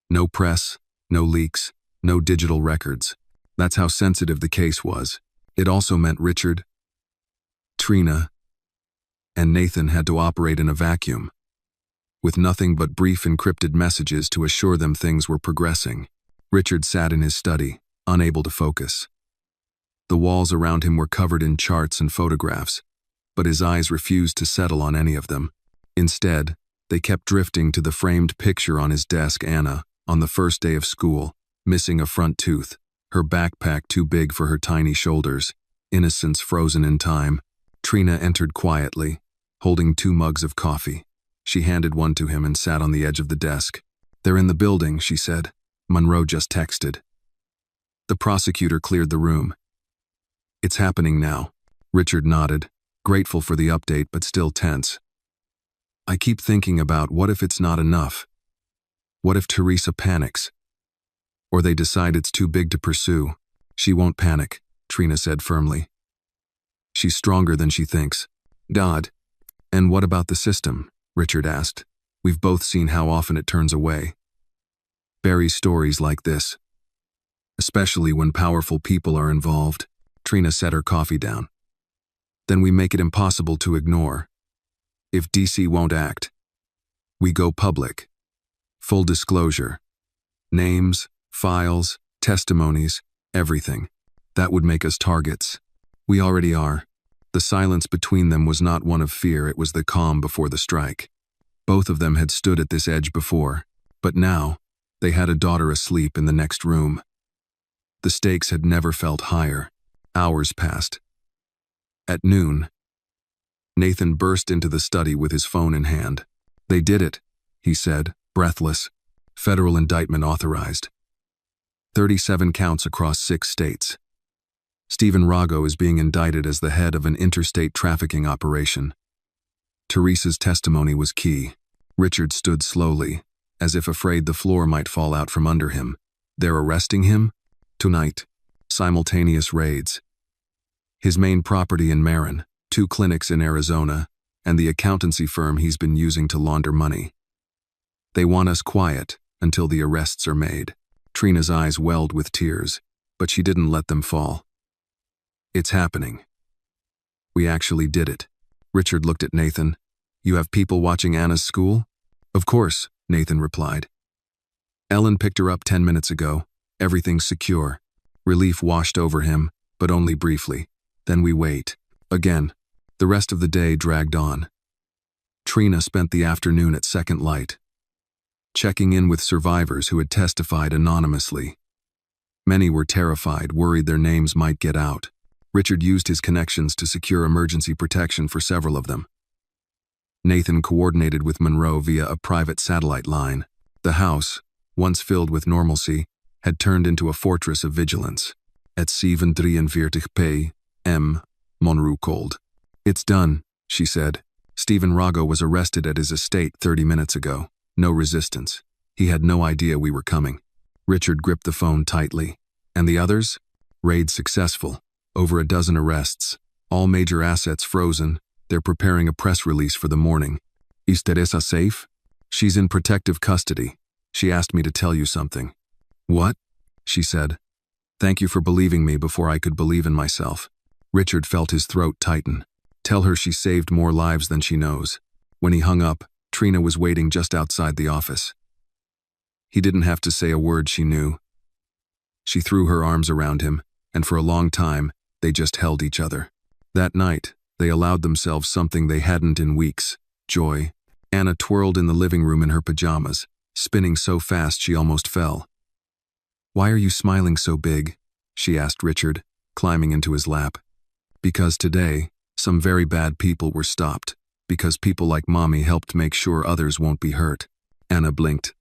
No press, no leaks, no digital records. That's how sensitive the case was. It also meant Richard, Trina, and Nathan had to operate in a vacuum, with nothing but brief encrypted messages to assure them things were progressing. Richard sat in his study, unable to focus. The walls around him were covered in charts and photographs, but his eyes refused to settle on any of them. Instead, they kept drifting to the framed picture on his desk. Anna, on the first day of school, missing a front tooth, her backpack too big for her tiny shoulders, innocence frozen in time. Trina entered quietly, holding 2 mugs of coffee. She handed one to him and sat on the edge of the desk. They're in the building, she said. Monroe just texted. The prosecutor cleared the room. It's happening now. Richard nodded, grateful for the update but still tense. I keep thinking about what if it's not enough? What if Teresa panics? Or they decide it's too big to pursue? She won't panic, Trina said firmly. She's stronger than she thinks. God. And what about the system? Richard asked. We've both seen how often it turns away. Buries stories like this. Especially when powerful people are involved. Trina set her coffee down. Then we make it impossible to ignore. If DC won't act, we go public. Full disclosure. Names, files, testimonies, everything. That would make us targets. We already are. The silence between them was not one of fear, it was the calm before the strike. Both of them had stood at this edge before, but now, they had a daughter asleep in the next room. The stakes had never felt higher. Hours passed. At noon, Nathan burst into the study with his phone in hand. "They did it," he said, breathless. "Federal indictment authorized. 37 counts across 6 states. Stephen Rago is being indicted as the head of an interstate trafficking operation." Teresa's testimony was key. Richard stood slowly, as if afraid the floor might fall out from under him. "They're arresting him? Tonight. Simultaneous raids. His main property in Marin, 2 clinics in Arizona, and the accountancy firm he's been using to launder money. They want us quiet until the arrests are made." Trina's eyes welled with tears, but she didn't let them fall. "It's happening. We actually did it." Richard looked at Nathan. "You have people watching Anna's school?" "Of course," Nathan replied. "Ellen picked her up 10 minutes ago. Everything's secure." Relief washed over him, but only briefly. Then we wait. Again. The rest of the day dragged on. Trina spent the afternoon at Second Light, checking in with survivors who had testified anonymously. Many were terrified, worried their names might get out. Richard used his connections to secure emergency protection for several of them. Nathan coordinated with Monroe via a private satellite line. The house, once filled with normalcy, had turned into a fortress of vigilance. At 7:43 p.m., Monroe called. "It's done," she said. "Stephen Rago was arrested at his estate 30 minutes ago. No resistance. He had no idea we were coming." Richard gripped the phone tightly. "And the others?" "Raid successful. Over a dozen arrests. All major assets frozen. They're preparing a press release for the morning." "Is Teresa safe?" "She's in protective custody. She asked me to tell you something." "What?" she said. "Thank you for believing me before I could believe in myself." Richard felt his throat tighten. "Tell her she saved more lives than she knows." When he hung up, Trina was waiting just outside the office. He didn't have to say a word, she knew. She threw her arms around him, and for a long time, they just held each other. That night, they allowed themselves something they hadn't in weeks: joy. Anna twirled in the living room in her pajamas, spinning so fast she almost fell. "Why are you smiling so big?" she asked Richard, climbing into his lap. "Because today, some very bad people were stopped. Because people like Mommy helped make sure others won't be hurt." Anna blinked.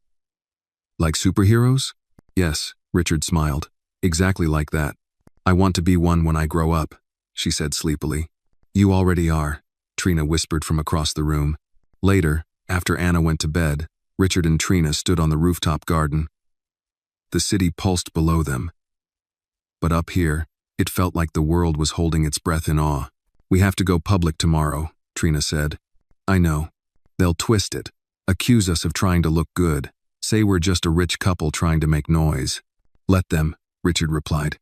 "Like superheroes?" "Yes," Richard smiled. "Exactly like that. I want to be one when I grow up," she said sleepily. "You already are," Trina whispered from across the room. Later, after Anna went to bed, Richard and Trina stood on the rooftop garden. The city pulsed below them. But up here, it felt like the world was holding its breath in awe. "We have to go public tomorrow," Trina said. "I know. They'll twist it, accuse us of trying to look good, say we're just a rich couple trying to make noise." "Let them," Richard replied.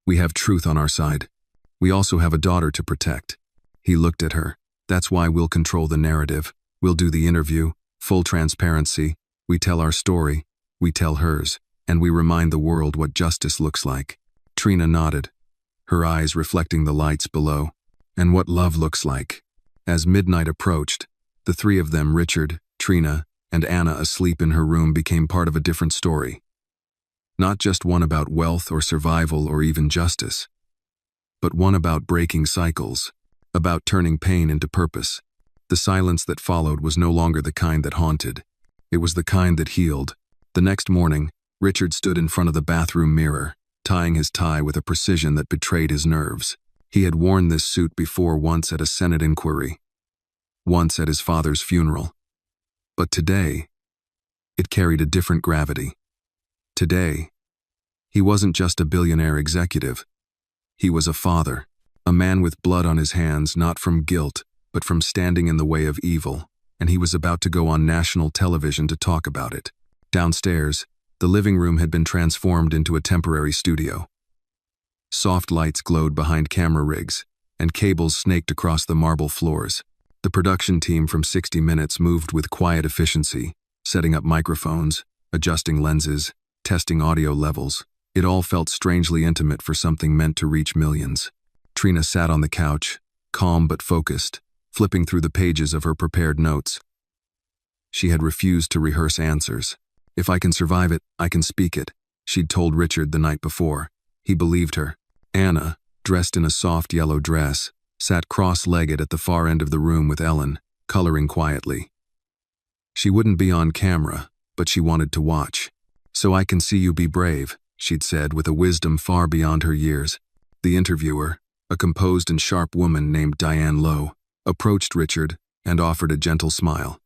"We have truth on our side. We also have a daughter to protect." He looked at her. "That's why we'll control the narrative. We'll do the interview, full transparency. We tell our story, we tell hers, and we remind the world what justice looks like." Trina nodded, her eyes reflecting the lights below. "And what love looks like." As midnight approached, the three of them, Richard, Trina, and Anna, asleep in her room, became part of a different story. Not just one about wealth or survival or even justice, but one about breaking cycles, about turning pain into purpose. The silence that followed was no longer the kind that haunted. It was the kind that healed. The next morning, Richard stood in front of the bathroom mirror, tying his tie with a precision that betrayed his nerves. He had worn this suit before, once at a Senate inquiry, once at his father's funeral. But today, it carried a different gravity. Today, he wasn't just a billionaire executive. He was a father, a man with blood on his hands, not from guilt, but from standing in the way of evil, and he was about to go on national television to talk about it. Downstairs, the living room had been transformed into a temporary studio. Soft lights glowed behind camera rigs, and cables snaked across the marble floors. The production team from 60 Minutes moved with quiet efficiency, setting up microphones, adjusting lenses, testing audio levels. It all felt strangely intimate for something meant to reach millions. Trina sat on the couch, calm but focused, flipping through the pages of her prepared notes. She had refused to rehearse answers. "If I can survive it, I can speak it," she'd told Richard the night before. He believed her. Anna, dressed in a soft yellow dress, sat cross-legged at the far end of the room with Ellen, coloring quietly. She wouldn't be on camera, but she wanted to watch. "So I can see you be brave," she'd said with a wisdom far beyond her years. The interviewer, a composed and sharp woman named Diane Lowe, approached Richard and offered a gentle smile.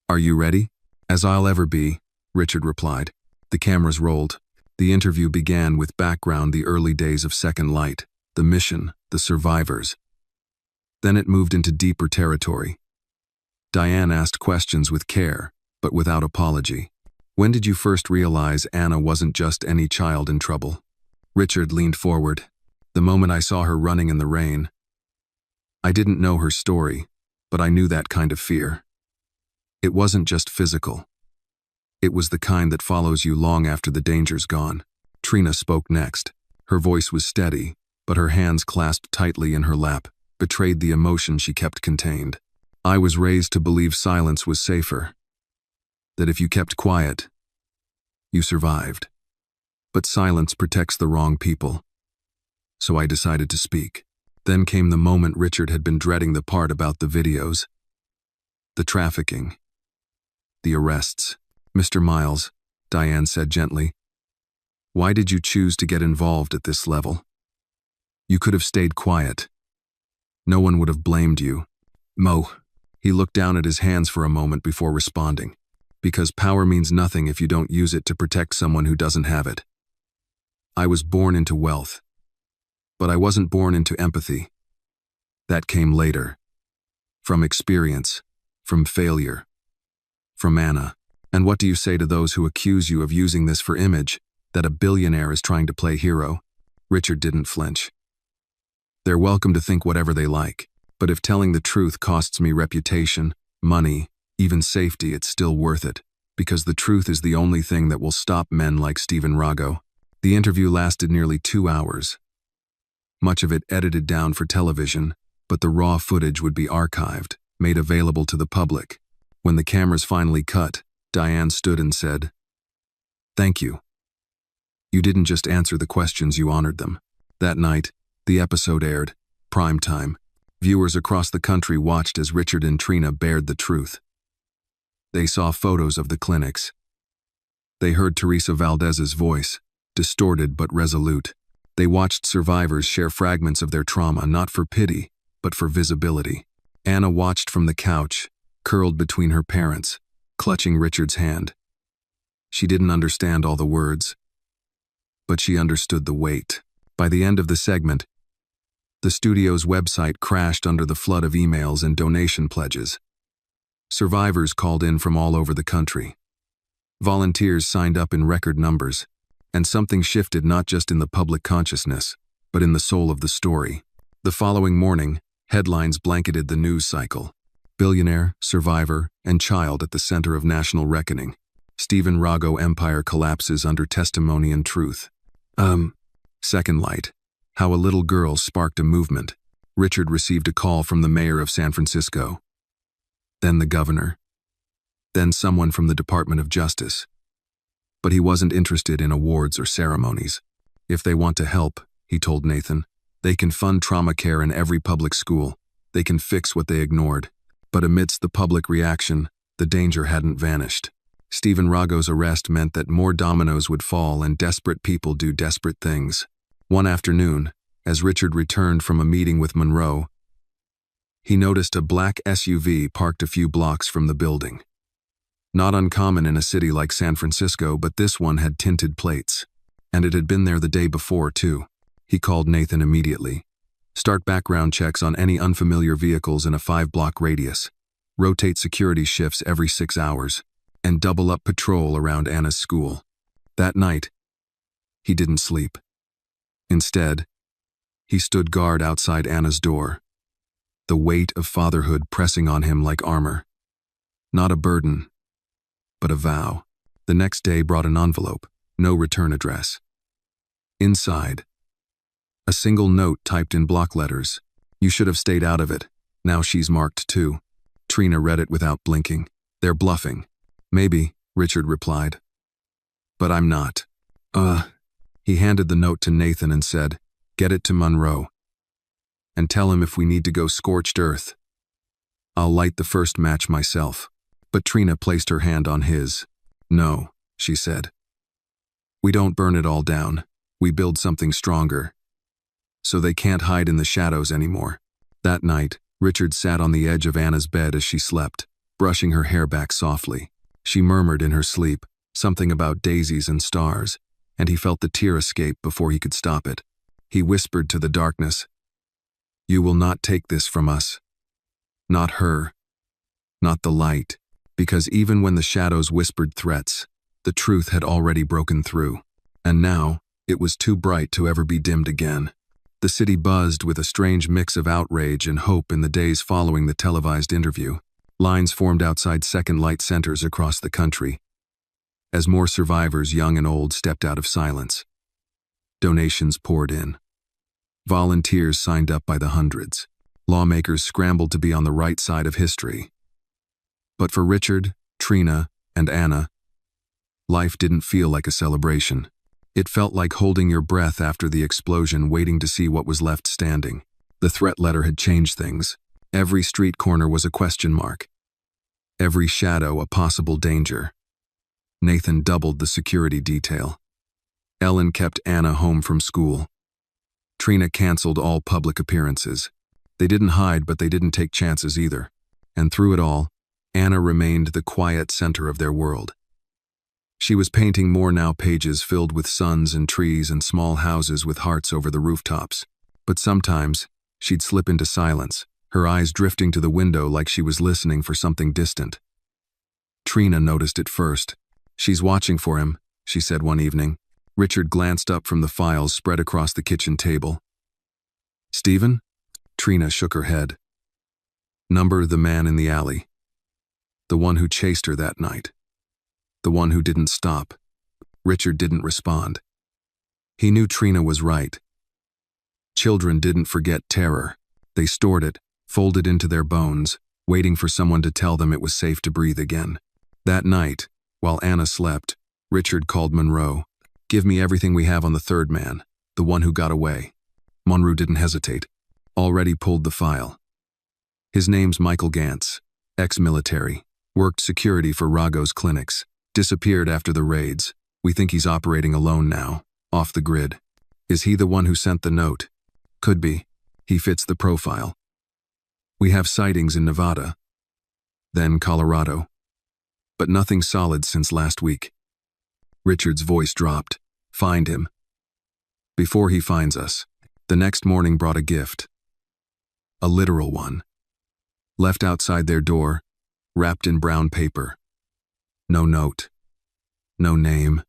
"Are you ready?" "As I'll ever be," Richard replied. The cameras rolled. The interview began with background the early days of Second Light, the mission, the survivors. Then it moved into deeper territory. Diane asked questions with care, but without apology. "When did you first realize Anna wasn't just any child in trouble?" Richard leaned forward. "The moment I saw her running in the rain. I didn't know her story, but I knew that kind of fear. It wasn't just physical. It was the kind that follows you long after the danger's gone." Trina spoke next. Her voice was steady, but her hands clasped tightly in her lap betrayed the emotion she kept contained. "I was raised to believe silence was safer. That if you kept quiet, you survived. But silence protects the wrong people. So I decided to speak." Then came the moment Richard had been dreading, the part about the videos. The trafficking. The arrests. "Mr. Miles," Diane said gently, "why did you choose to get involved at this level? You could have stayed quiet. No one would have blamed you." "Mo." He looked down at his hands for a moment before responding. "Because power means nothing if you don't use it to protect someone who doesn't have it. I was born into wealth. But I wasn't born into empathy. That came later. From experience. From failure. From Anna. And what do you say to those who accuse you of using this for image, that a billionaire is trying to play hero?" Richard didn't flinch. "They're welcome to think whatever they like, but if telling the truth costs me reputation, money, even safety, it's still worth it, because the truth is the only thing that will stop men like Stephen Rago." The interview lasted nearly 2 hours. Much of it edited down for television, but the raw footage would be archived, made available to the public. When the cameras finally cut, Diane stood and said, "Thank you. You didn't just answer the questions, you honored them." That night, the episode aired, prime time. Viewers across the country watched as Richard and Trina bared the truth. They saw photos of the clinics. They heard Teresa Valdez's voice, distorted but resolute. They watched survivors share fragments of their trauma, not for pity, but for visibility. Anna watched from the couch, curled between her parents, clutching Richard's hand. She didn't understand all the words, but she understood the weight. By the end of the segment, the studio's website crashed under the flood of emails and donation pledges. Survivors called in from all over the country. Volunteers signed up in record numbers, and something shifted not just in the public consciousness, but in the soul of the story. The following morning, headlines blanketed the news cycle. Billionaire, survivor, and child at the center of national reckoning. Stephen Rago empire collapses under testimony and truth. Second Light. How a little girl sparked a movement. Richard received a call from the mayor of San Francisco. Then the governor. Then someone from the Department of Justice. But he wasn't interested in awards or ceremonies. "If they want to help," he told Nathan, "they can fund trauma care in every public school. They can fix what they ignored." But amidst the public reaction, the danger hadn't vanished. Stephen Rago's arrest meant that more dominoes would fall and desperate people do desperate things. One afternoon, as Richard returned from a meeting with Monroe, he noticed a black SUV parked a few blocks from the building. Not uncommon in a city like San Francisco, but this one had tinted plates. And it had been there the day before, too. He called Nathan immediately. "Start background checks on any unfamiliar vehicles in a 5-block radius. Rotate security shifts every 6 hours. And double up patrol around Anna's school." That night, he didn't sleep. Instead, He stood guard outside Anna's door, the weight of fatherhood pressing on him like armor. Not a burden, but a vow. The next day brought an envelope, no return address. Inside, a single note typed in block letters. You should have stayed out of it. Now she's marked too. Trina read it without blinking. They're bluffing. Maybe, Richard replied. But I'm not. He handed the note to Nathan and said, get it to Monroe. And tell him if we need to go scorched earth. I'll light the first match myself. But Trina placed her hand on his. No, she said. We don't burn it all down. We build something stronger. So they can't hide in the shadows anymore. That night, Richard sat on the edge of Anna's bed as she slept, brushing her hair back softly. She murmured in her sleep, something about daisies and stars, and he felt the tear escape before he could stop it. He whispered to the darkness, You will not take this from us. Not her. Not the light. Because even when the shadows whispered threats, the truth had already broken through. And now, it was too bright to ever be dimmed again. The city buzzed with a strange mix of outrage and hope in the days following the televised interview. Lines formed outside Second Light centers across the country, as more survivors, young and old, stepped out of silence. Donations poured in. Volunteers signed up by the hundreds. Lawmakers scrambled to be on the right side of history. But for Richard, Trina, and Anna, life didn't feel like a celebration. It felt like holding your breath after the explosion, waiting to see what was left standing. The threat letter had changed things. Every street corner was a question mark. Every shadow a possible danger. Nathan doubled the security detail. Ellen kept Anna home from school. Trina canceled all public appearances. They didn't hide, but they didn't take chances either. And through it all, Anna remained the quiet center of their world. She was painting more now, pages filled with suns and trees and small houses with hearts over the rooftops. But sometimes, she'd slip into silence, her eyes drifting to the window like she was listening for something distant. Trina noticed it first. She's watching for him, she said one evening. Richard glanced up from the files spread across the kitchen table. Stephen? Trina shook her head. Number the man in the alley. The one who chased her that night. The one who didn't stop. Richard didn't respond. He knew Trina was right. Children didn't forget terror. They stored it, folded into their bones, waiting for someone to tell them it was safe to breathe again. That night, while Anna slept, Richard called Monroe. Give me everything we have on the third man, the one who got away. Monroe didn't hesitate. Already pulled the file. His name's Michael Gantz, ex-military, worked security for Rago's clinics, disappeared after the raids. We think he's operating alone now, off the grid. Is he the one who sent the note? Could be. He fits the profile. We have sightings in Nevada, then Colorado, but nothing solid since last week. Richard's voice dropped. Find him. Before he finds us. The next morning brought a gift. A literal one. Left outside their door, wrapped in brown paper. No note. No name.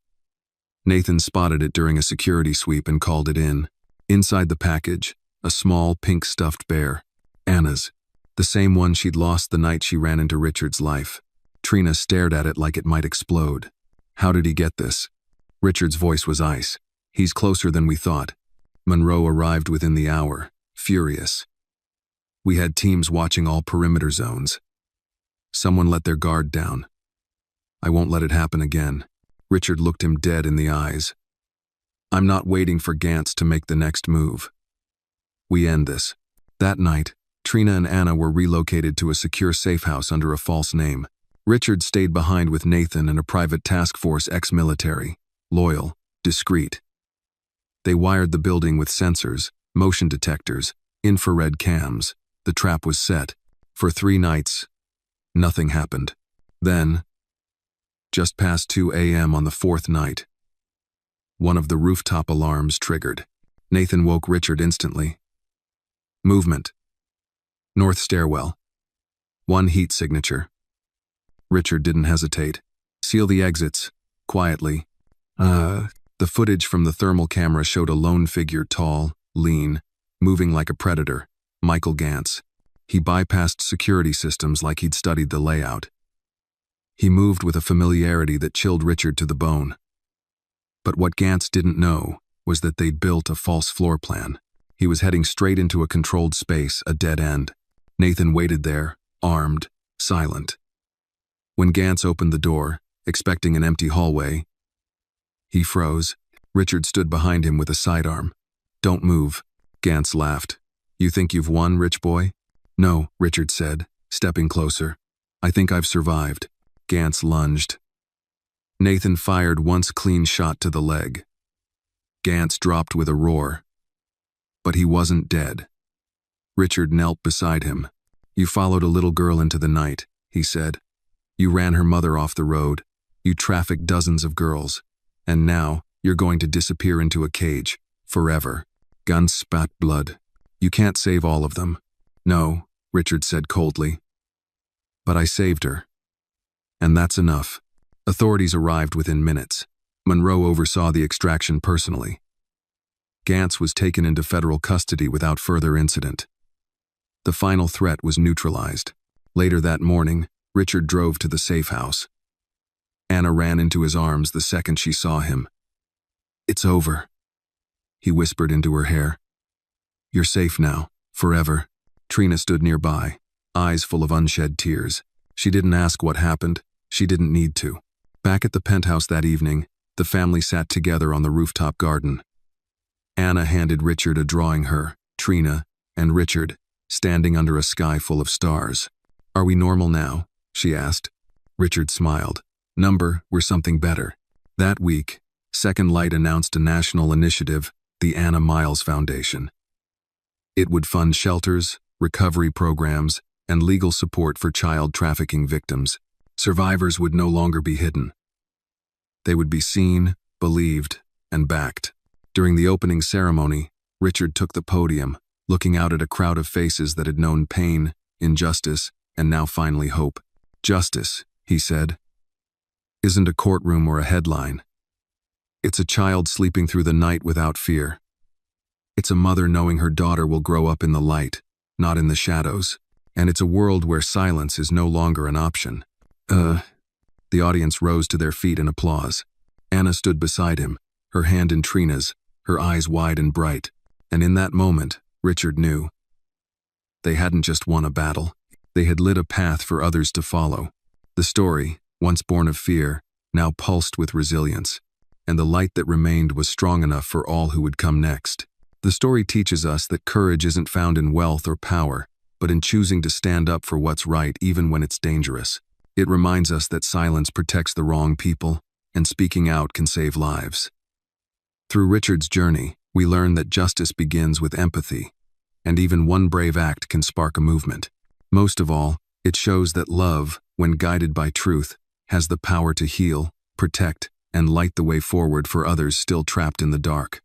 Nathan spotted it during a security sweep and called it in. Inside the package, a small pink stuffed bear. Anna's. The same one she'd lost the night she ran into Richard's life. Trina stared at it like it might explode. How did he get this? Richard's voice was ice. He's closer than we thought. Monroe arrived within the hour, furious. We had teams watching all perimeter zones. Someone let their guard down. I won't let it happen again. Richard looked him dead in the eyes. I'm not waiting for Gantz to make the next move. We end this. That night, Trina and Anna were relocated to a secure safe house under a false name. Richard stayed behind with Nathan and a private task force ex-military, loyal, discreet. They wired the building with sensors, motion detectors, infrared cams. The trap was set. For 3 nights, nothing happened. Then, just past 2 a.m. on the 4th night, one of the rooftop alarms triggered. Nathan woke Richard instantly. Movement. North stairwell. 1 heat signature. Richard didn't hesitate. Seal the exits, quietly. The footage from the thermal camera showed a lone figure, tall, lean, moving like a predator, Michael Gantz. He bypassed security systems like he'd studied the layout. He moved with a familiarity that chilled Richard to the bone. But what Gantz didn't know was that they'd built a false floor plan. He was heading straight into a controlled space, a dead end. Nathan waited there, armed, silent. When Gantz opened the door, expecting an empty hallway, he froze. Richard stood behind him with a sidearm. "Don't move," Gantz laughed. "You think you've won, rich boy?" "No," Richard said, stepping closer. "I think I've survived." Gantz lunged. Nathan fired once clean shot to the leg. Gantz dropped with a roar. But he wasn't dead. Richard knelt beside him. "You followed a little girl into the night," he said. "You ran her mother off the road. You trafficked dozens of girls. And now, you're going to disappear into a cage. Forever." Gantz spat blood. "You can't save all of them." "No," Richard said coldly. "But I saved her. And that's enough." Authorities arrived within minutes. Monroe oversaw the extraction personally. Gantz was taken into federal custody without further incident. The final threat was neutralized. Later that morning, Richard drove to the safe house. Anna ran into his arms the second she saw him. "It's over," he whispered into her hair. "You're safe now, forever." Trina stood nearby, eyes full of unshed tears. She didn't ask what happened. She didn't need to. Back at the penthouse that evening, the family sat together on the rooftop garden. Anna handed Richard a drawing her, Trina, and Richard, standing under a sky full of stars. "Are we normal now?" she asked. Richard smiled. We're something better." That week, Second Light announced a national initiative, the Anna Miles Foundation. It would fund shelters, recovery programs, and legal support for child trafficking victims. Survivors would no longer be hidden. They would be seen, believed, and backed. During the opening ceremony, Richard took the podium, looking out at a crowd of faces that had known pain, injustice, and now finally hope. "Justice," he said, "isn't a courtroom or a headline. It's a child sleeping through the night without fear. It's a mother knowing her daughter will grow up in the light, not in the shadows. And it's a world where silence is no longer an option." The audience rose to their feet in applause. Anna stood beside him, her hand in Trina's, her eyes wide and bright. And in that moment, Richard knew. They hadn't just won a battle. They had lit a path for others to follow. The story, once born of fear, now pulsed with resilience. And the light that remained was strong enough for all who would come next. The story teaches us that courage isn't found in wealth or power, but in choosing to stand up for what's right even when it's dangerous. It reminds us that silence protects the wrong people, and speaking out can save lives. Through Richard's journey, we learn that justice begins with empathy, and even one brave act can spark a movement. Most of all, it shows that love, when guided by truth, has the power to heal, protect, and light the way forward for others still trapped in the dark.